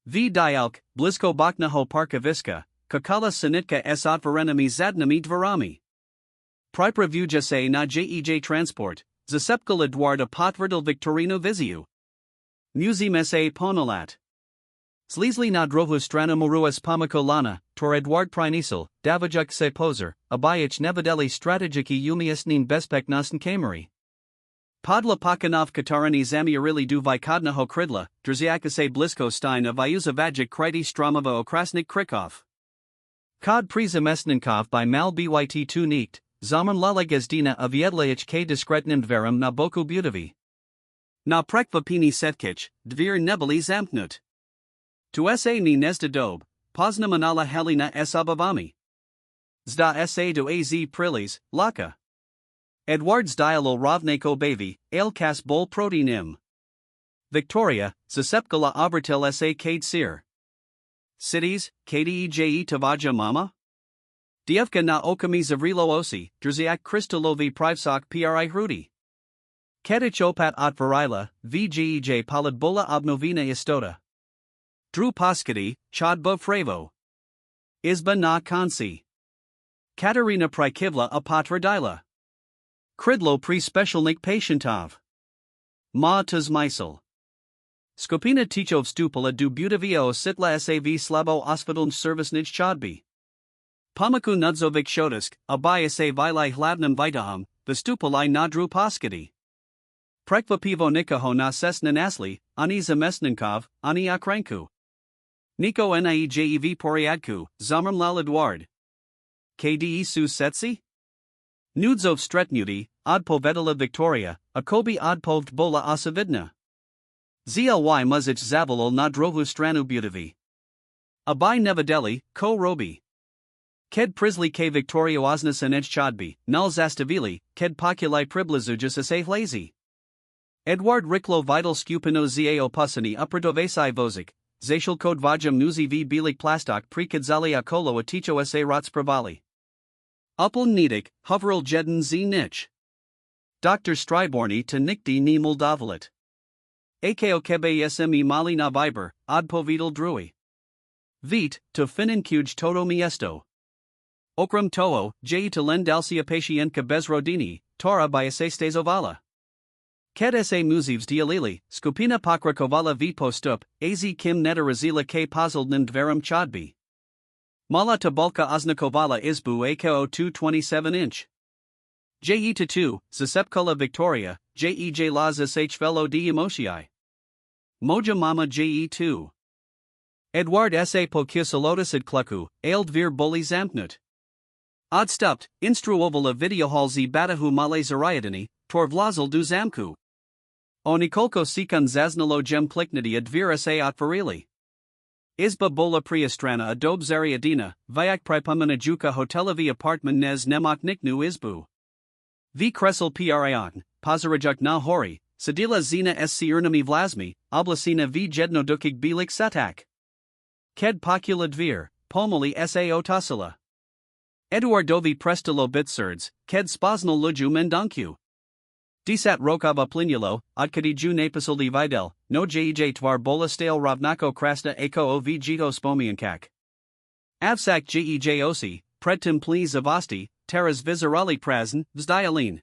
V Dialk, Blisko Baknaho Parkaviska, Kakala Sanitka S Otvarenami Zadnami Dvarami. Pripra Vujase na Jej Transport, Zasepkal Eduarda Potverdal Victorino Viziu. Musim sa Ponalat. Slizli na Drovu Strana Moruas Pamakolana, Tor Edward Prinisal, Davajuk se Poser, Abayich Nevedeli Strategiki Umiasnin Bespeknasen Kameri. Podla Pakanov Katarani Zamiarili du Vykodnaho Kridla, Drziaka se Blisko Stein of Vyuzavajic Kriti Stromova Okrasnik Krikov. Kod Prizamestninkov by Mal Byt 2 Nikt, Zaman Lala Gazdina of Yedlaich K Diskretnim Dverum na Boku Budovi. Na Prekvapini Setkich, Dvir Nebeli Zamknut. Tu sa ni nezda dob, pozna manala Helena s obavami. Zda sa do az prilis, laka. Edwards dialol rovnako bavi, ale kas bol protinim. Victoria, Zasepkala Obratil sa Kade Sir. Cities, Kdeje Tavaja Mama? Dievka na okami Zavrilo Osi, Drziak Kristolovi Privsok Pri Hrudi. Kedich Opat Otvarila, Vgej Palidbola Obnovina Istota. Dru Paskadi, Chodba Fravo. Izba na Konsi. Katerina Prikivla Apatradila. Kridlo Pri Specialnik Patientov. Ma Tuzmysel. Skopina Tichov Stupala du Butavio Sitla Sav Slabo Osvidln Servisnij Chodbi. Pamaku Nudzovic Shotisk, Abaya Se Vilai Hlavnum Vitahum, Vistupalai Nadru Paskadi. Prekva Pivo Nikaho na Sesna Nasli, Ani Zamesninkov, Ani Akranku. Niko Niejev Poriadku, Zamram Laladward. Kde Su Setsi? Nudzov Stretnutie, Odpovedala Victoria, Akobi Odpovd Bola Osavidna. Zly Muzic Zavalol na Drovu Stranu Butavi. Abai Nevadeli, Ko Robi. Ked Prisley K Victoria Osnasanej Chodbi, Nul Zastavili, Ked Populi Priblizujas Asay Lazy. Edward Riklo Vital Skupino Zao Pusani Upradovesai Vozik, Zashal Kod Vajam Nuzi V Bilik Plastok Prekadzali Akolo Aticho Sa Rots Pravali. Upl Nidik, Hoveril Jeden Z Nich. Dr. Stryborny to Nikdi Ni Moldavalit. Ako Kebe Sme Mali na Viber, Odpovidal Drui. Vit, to Finin Kuj Toto Miesto. Okram Toho, J to Lendalsia Patientka Bezrodini, Tora by Asestes Ovala. Ked sa Muzivs Dialili, Skupina Pokrakovala V Postup, Az Kim Netarazila K Pozdnin Dverum Chodbi. Mala Tabalka Oznakovala Izbu Ako 227 inch. Je to 2, Zasepkala Victoria, Jej Laza Sh Velo D Emotii. Moja Mama Je2. Edward sa Pokisalotis ad Kluku, Aildvir Boli Zamknut. Odstupt, Instruovala Videohal Z Batahu Male Zariadini, Torvlazal du Zamku. O Nikolko Sikun Zaznalo Gem Pliknity Advira Se Otvarili. Izba Bola Priastrana Adobe Zariadina, Vyak Pripumana Juka Hotelavi Apartment Nez Nemok Niknu Izbu. V Kresel Prion, Pozarajuk na Hori, Sadila Zina SC Urnami Vlasmi, Oblasina V Jedno Dukig Bilik Satak. Ked Pokula Dvir, Pomoli Sao Tasila. Eduardovi Prestolo Bitsurds, Ked Spasnal Luju Mendonku. Disat Rokava Plinulo, Odkadiju Napisoli Videl, No Jej Tvar Bola Stale Ravnako Krasna Ako Ov Jito Spomiankak. Avsak Jej Osi, Predtim Please Avasti, Teras Vizarali Prazn, Vzdialin.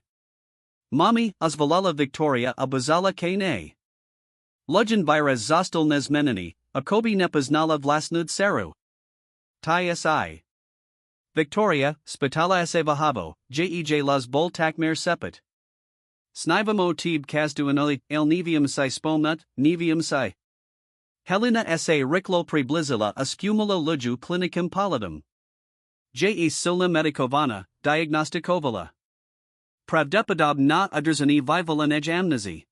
Mami, Azvalala Victoria Abazala Kane. Lujan Vira Zostel Nezmenini, Akobi Nepaznala Vlasnud Seru. Tai Si. Victoria, Spitala Se Vahavo, Jej Las Bol Takmir Sepet. Snivamo Tib Kazduanoli, El Nevium Si Spomnut, Nevium Si. Helena sa Riklo Priblizila Ascumulo Luju Clinicum Palidum. Je Silna Medikovana, Diagnostikovala. Pravdepodobna na Adrzani Vivalanej Amnesy.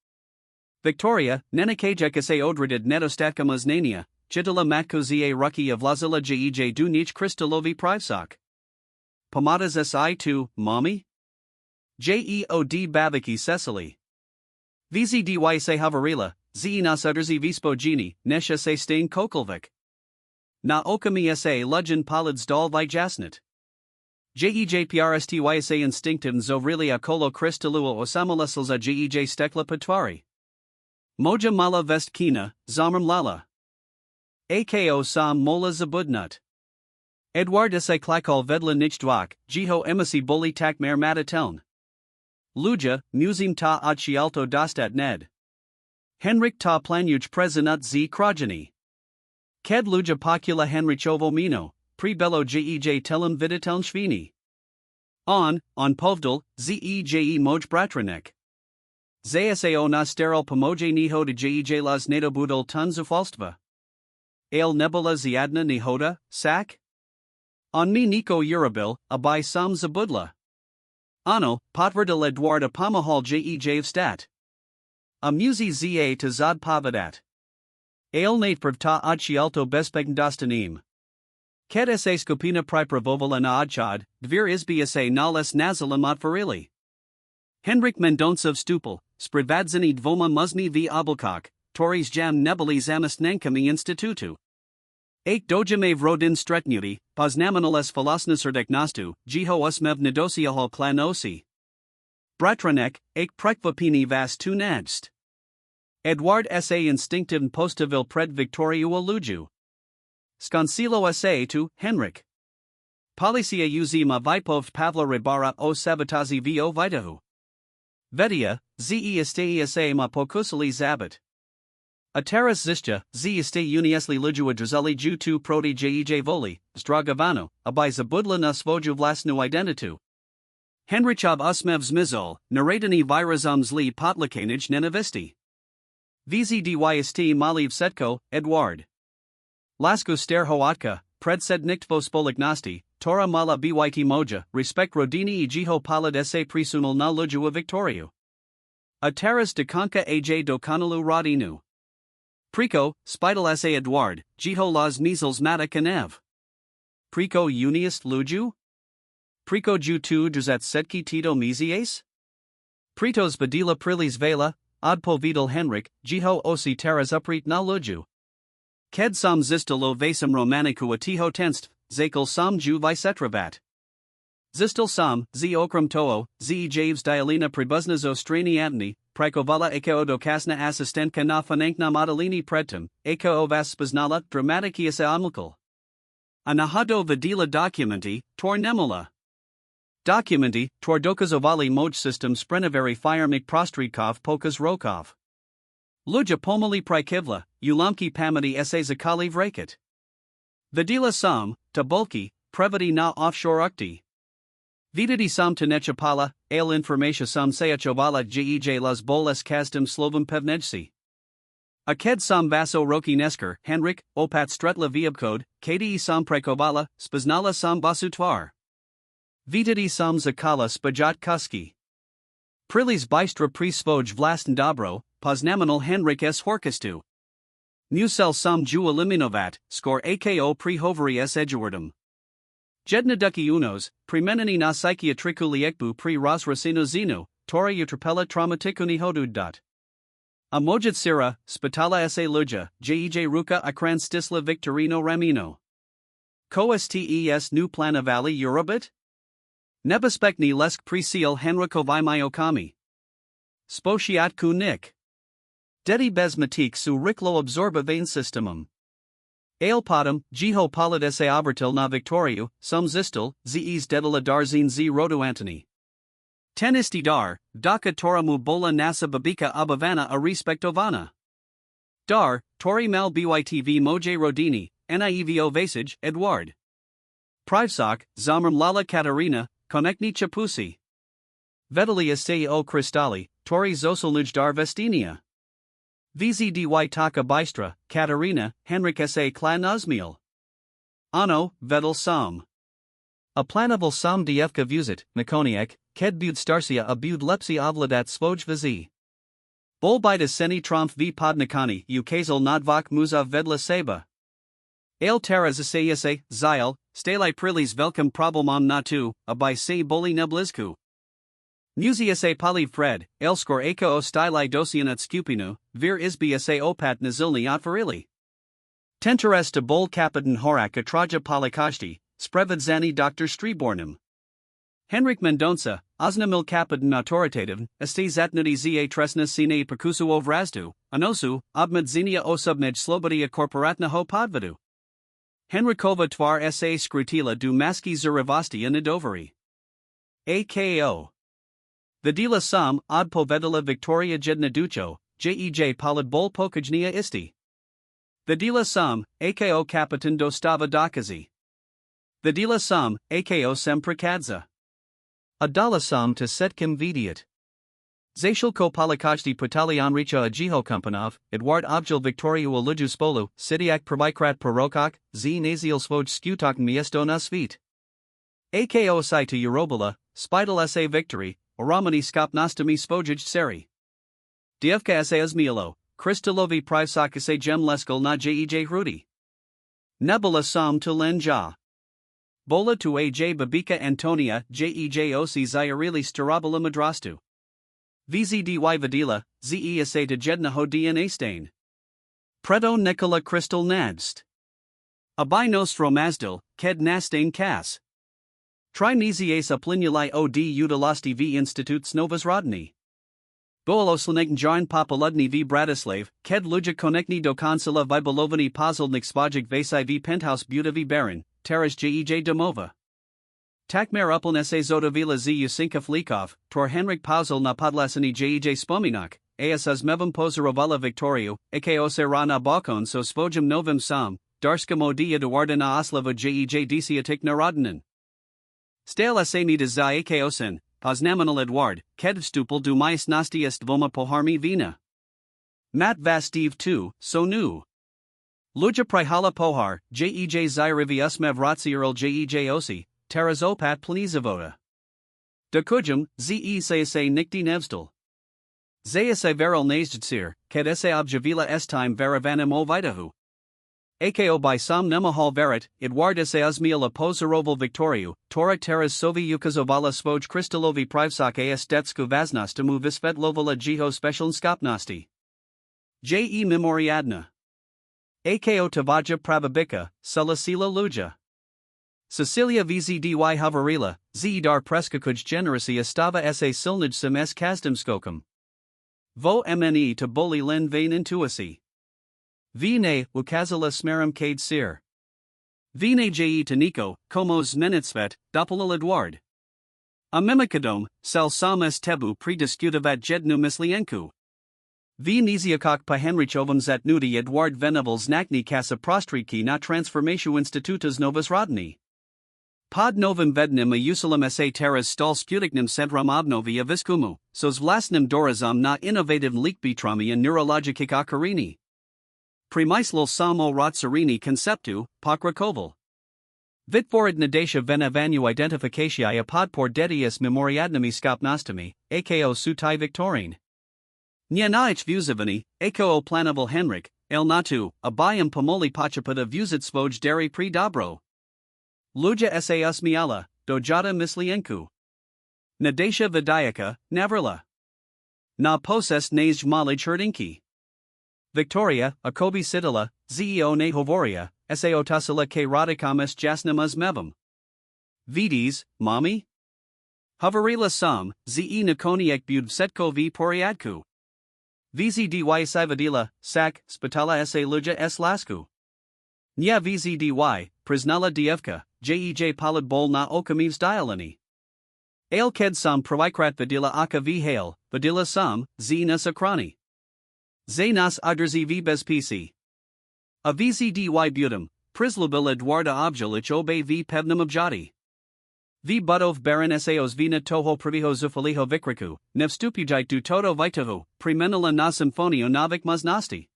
Victoria, Nenakajeka se Odradid Nedostatkama Znania, Chitala Matkozie Ruki of Lazila Jej du Nich Kristalovi Privsok. Pomadas Si2, Mommy? Jeod Babiki Cecily. Vzdy se Havarila, Zinas Udrzi Vispo Gini, Nesha se Stain Kokolvik. Na Okami sa Lujan Palids Dal Vijasnit. Jejprsty sa Instinctive Zovrilia Kolo Kristalua Osamalesals a Jej Stekla Patwari. Moja Mala Vest Kina, Zamram Lala. Ako Sam Mola Zabudnut. Edward sa Klakol Vedla Nichdwak, Jiho Emisi Boli Takmer Matateln. Luja, Musim ta Achialto Dostat Ned. Henrik ta Planuj Prezenut Z Krajani. Ked Luja Pocula Henrichovo Mino, Pre-bello Jej Telem Viditeln Shvini. On Povdal, Zeje Moj Bratranek. Zasao na Steril Pomoje Nihoda Jej Las Nadobudal Tons of Falstva. Ale Nebula Ziadna Nihoda, Sak? On mi Niko Urabil, Abai Sam Zabudla. Ano, Potverdal Edward Apamahal Jej of Stat. Amuzi Za to Zod Pavadat. Ale Nateprav ta Achialto Bespegdastanim. Ked sa Skopina Pripravovala na Adchad, Dvir Izbi sa Nales Nazalam Otvarili. Henrik Mendoncev Stupel, Sprivadzini Dvoma Muzni v Obelkok, Tories jam nebuli zamestnankami institutu. Ake dojame rodin stretnutie, poznamenales falasnaserdek nastu, jiho usmev nedosiahol klanosi. Bratranek, ake prekvapini vas tu nadst. Edward sa instinctive postavil pred Victoriu aluju. Skansilo sa tu, Henrik. Policia uzima vipov Pavla Ribara o sabotazi vo Výťahu. Vedia, ze istei sa ma pokusali zabat. A teras zistia, ze istei uniesli luju adrzali ju tu proti jej voli, zdragavano, abai zabudla na svoju vlastnu identitu. Henrichov usmev zmizol, naradani virazom zli potlakanij nenavisti. Vizi dyst maliv setko, Edward. Lasko sterhoatka, predsedniktvo spoliknosti, Tora mala byt moja, respect rodini I jiho palad sa prisunal na luju a Victoriu. A teras de conca aj do kanalu rodinu. Prico, spidal sa Edward, jiho las measles mata kanev. Prico uniest luju? Prico ju tu drzat setki tito mizies? Pritos badila prilis vela, odpo vidal Henrik, jiho osi teras uprit na luju. Ked sam zistalo vasam romaniku atiho tenst, zakel sam ju vicetravat. Zistal sam, z okram toho, z javes dialina pribuznazo strani antony, prakovala ekeo do kasna asistentka na fanankna modelini predtum, ekeo vas spaznala dramatikias amilkal. Anahado vidila documenti, tor nemula. Documenti, tor dokazovali moj system sprenavari firmik prostrikov pokas rokov. Luja pomali prikivla, ulamki pamati sa zakali vraket. Vidila sam, tabulki, prevati na offshore ukti. Vididi sam to nechapala, ale informatia sam sayachovala jej las boles kastum slovam pevnejsi. A ked sam vaso roki nesker, Henrik, opat stretla viabkod, kdi sam prekovala, spaznala sam basutvar. Vididi sam zakala spajat kuski. Prilis bystra prisvoj vlastn dobro, poznamenal Henrik s horkestu. Musel sam ju eliminovat, skor ako prihovari s eduardum. Jedna duki unos, primenini na psychiatrikuliekbu pri razrasino zino, tora utrapela traumatikuni hodud. A mojit sira, spitala sa luja, jej ruka akran stisla victorino ramino. Ko stes nu plana valley Eurobit? Nebespekni lesk prisil Henrikovi myokami. Spošiat ku nik. Dedi bezmatik su riklo absorba vein systemum. Ailpotum, jiho polid sa abertil na Victoriu, sum zistil, zes dedala darzin z rodo Antony. Tenisti dar, daka toramu bola nasa babika abavana a respectovana. Dar, tori mal bytv moje rodini, nievo vasage, Edward. Privsak, zamrm lala Katarina, konekni chapusi. Vedali sa o kristali, tori zosolnuj dar vestinia. Vzdy taka bystra, Katarina, Henrik sa klan uzmiel. Ano, vedel sam. A planoval sam dievka vuzit, Nakoniek, ked bud starsia a bud lepsi ovladat svoj vizi. Bol bida seni tromf v podnikani ukazel nadvak muzav vedla seba. Ale teras sa zile, stalai prilis velkom problemom na tu, a by se boli neblizku. Musia sa pali fred, elskor ako stylai dosianat skupinu, vir izbi sa opat nazilni otvarili. Tenteres to bol kapitan horak atraja palikashti, sprevidzani Dr. Stribornum. Henrik Mendonca, oznamil kapitan autoritativ, esti zatnudi za tresna sine perkusu ovrazdu, anosu, obmed zinia osubnej slobodia korporatna ho podvadu. Henrikova tvar sa skrutila du maski zurivasti nidovari. AKO. Vidila sam, od povedala Victoria jedna ducho, jej palad bol pokajnia isti. Vidila sam, ako kapitan dostava dokazi. Vidila sam, ako sem prakadza. Adala sam to setkim vidiat. Zashilko palikashti Patalian richa a jiho kompanov, Edward objil Victoria luju spolu, sidiak probikrat prorokok, z naziel svoj skutok miesto na svit. Ako si to Eurobala, spidal sa victory, Oramani skopnostami spojij seri. Dievka sa uzmielo, Kristilovi privsak sa gem leskal na jej hrudi. Nebula sam to lenja. Bola tu aj babika Antonia, jej osi zayarili starabala madrastu. Vzdy vidila, ze sa to jedna ho DNA stain. Preto Nicola Crystal Nadst. Aby nostro mazdil, ked nastain kas. Trimnesias uplinuli od utilasti v instituts novas rodni. Booloslenek jarn popoludni v Bratislav, ked luja konekni do konsula vibolovani pozilnik svajik vasai v penthouse buta v baron, teras jej domova. Takmer uplen se zodavila z usinka flikov, tor Henrik Pauzil na podlasani jej spominak, as mevam pozarovala Victoriu, ako sera na balkon so svojim novim sam, darska modia Eduarda na oslava jej disiatik narodinen. Stela se nida za ako poznamenal Edward, kedvstupel du mais nastiest voma poharmi vina. Mat vastiv tu, so nu. Luja prihala pohar, jej zyrivi usmev ratsiurl jej osi, terazopat plnizavoda. Dokujum, ze se nikti nevstal. Zayase veral nazdsir, ked se objavila estime veravanim o Výťahu. Ako by sam nemahal verit, Edward se uzmiel pozaroval Victoriu, tora teras sovi ukazovala svoj kristalovi privsak as detsku vaznostamu visvetlovala jeho specialn skopnosti. Je memoriadna. Ako tavaja pravabika, salasila luja. Cecilia vzdy havarila, dar preskakuj generasi estava sa silnij sem s kazdimskokum. Vo mne to boli len vain intuasi. Vine ukazala smerum kade sir. Vine je to Nico, como znenitsvet, doppelal Edward. A mimikadom, sel sam s tebu prediskutavat jednu mislienku. V niziakok pa Henrichovom zat nudi Edward Venavel znakni kasa prostriki na transformatio institutas novas rodni. Pod novim vednim a usulam sa teras stal sputiknim centrum obnovi a viskumu, sos vlastnim dorazam na innovative likbitrami and neurologikik okarini. Primislil samo rotsarini conceptu, pokrakoval. Vitvorid nadesha venavanu identificatiae a podpor dedius memoriadnami skopnostomi, ako sutai victorine. Njenaich vuzivani, ako planaval Henrik, el natu, abayam pomoli pachapada vuzit svoj deri pri dobro. Luja sa usmiala, dojata mislienku. Nadesha vidayaka, navrla. Na poses nazj malij herdinki. Victoria, akobi sidila, zeo ne hovoria, sao tasila ke radikamis jasnamas mevam. Vidis, mami? Havarila sam, ze nakoniek bud setko v poriadku. Vzdy sivadila, sak, spitala sa luja s lasku. Nya vzdy, priznala dievka, jej palad bol na okamiv dialani. Ale ked sam provikrat vadila aka v hail, vadila sam, z nas akrani. Ze nas agrzí v bezpísi. A vzdy budem, prizlubil Eduarda objalich obey v pevnum objati. V budov baron saos vina toho priviho zufaliho vikriku, nevstupujte du Tohto Výťahu, primenila na symfonio novik maznosti.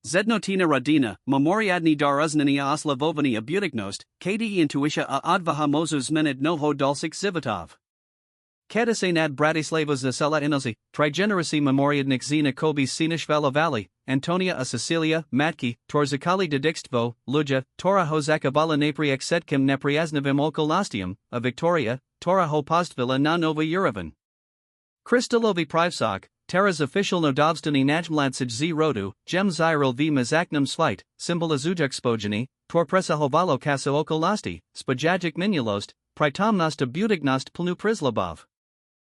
Zednotina rodina, memoriadni dar uznania oslavovania butiknost, kdi intuitia a odvaha mozus menid noho dalsik zivotov. Kadase nad Bratislava zasela inosi, trigeneracy memoriadnik zina kobi sinishvala valley, Antonia a Cecilia, Matki, torzakali dedixtvo, Luja, Tora hozakavala napriek setkim nepriaznavim okolostium, a Victoria, Tora ho postvila na nova Yerevan. Kristalovi privsok, Tera's official nodovstani najmladsij z rodu, jem zyril v mazaknum slight, symbolizujuk spojeni, tor presahovalo kasa okolosti, spojajik minulost, pritomnost budignost plnu prislabov.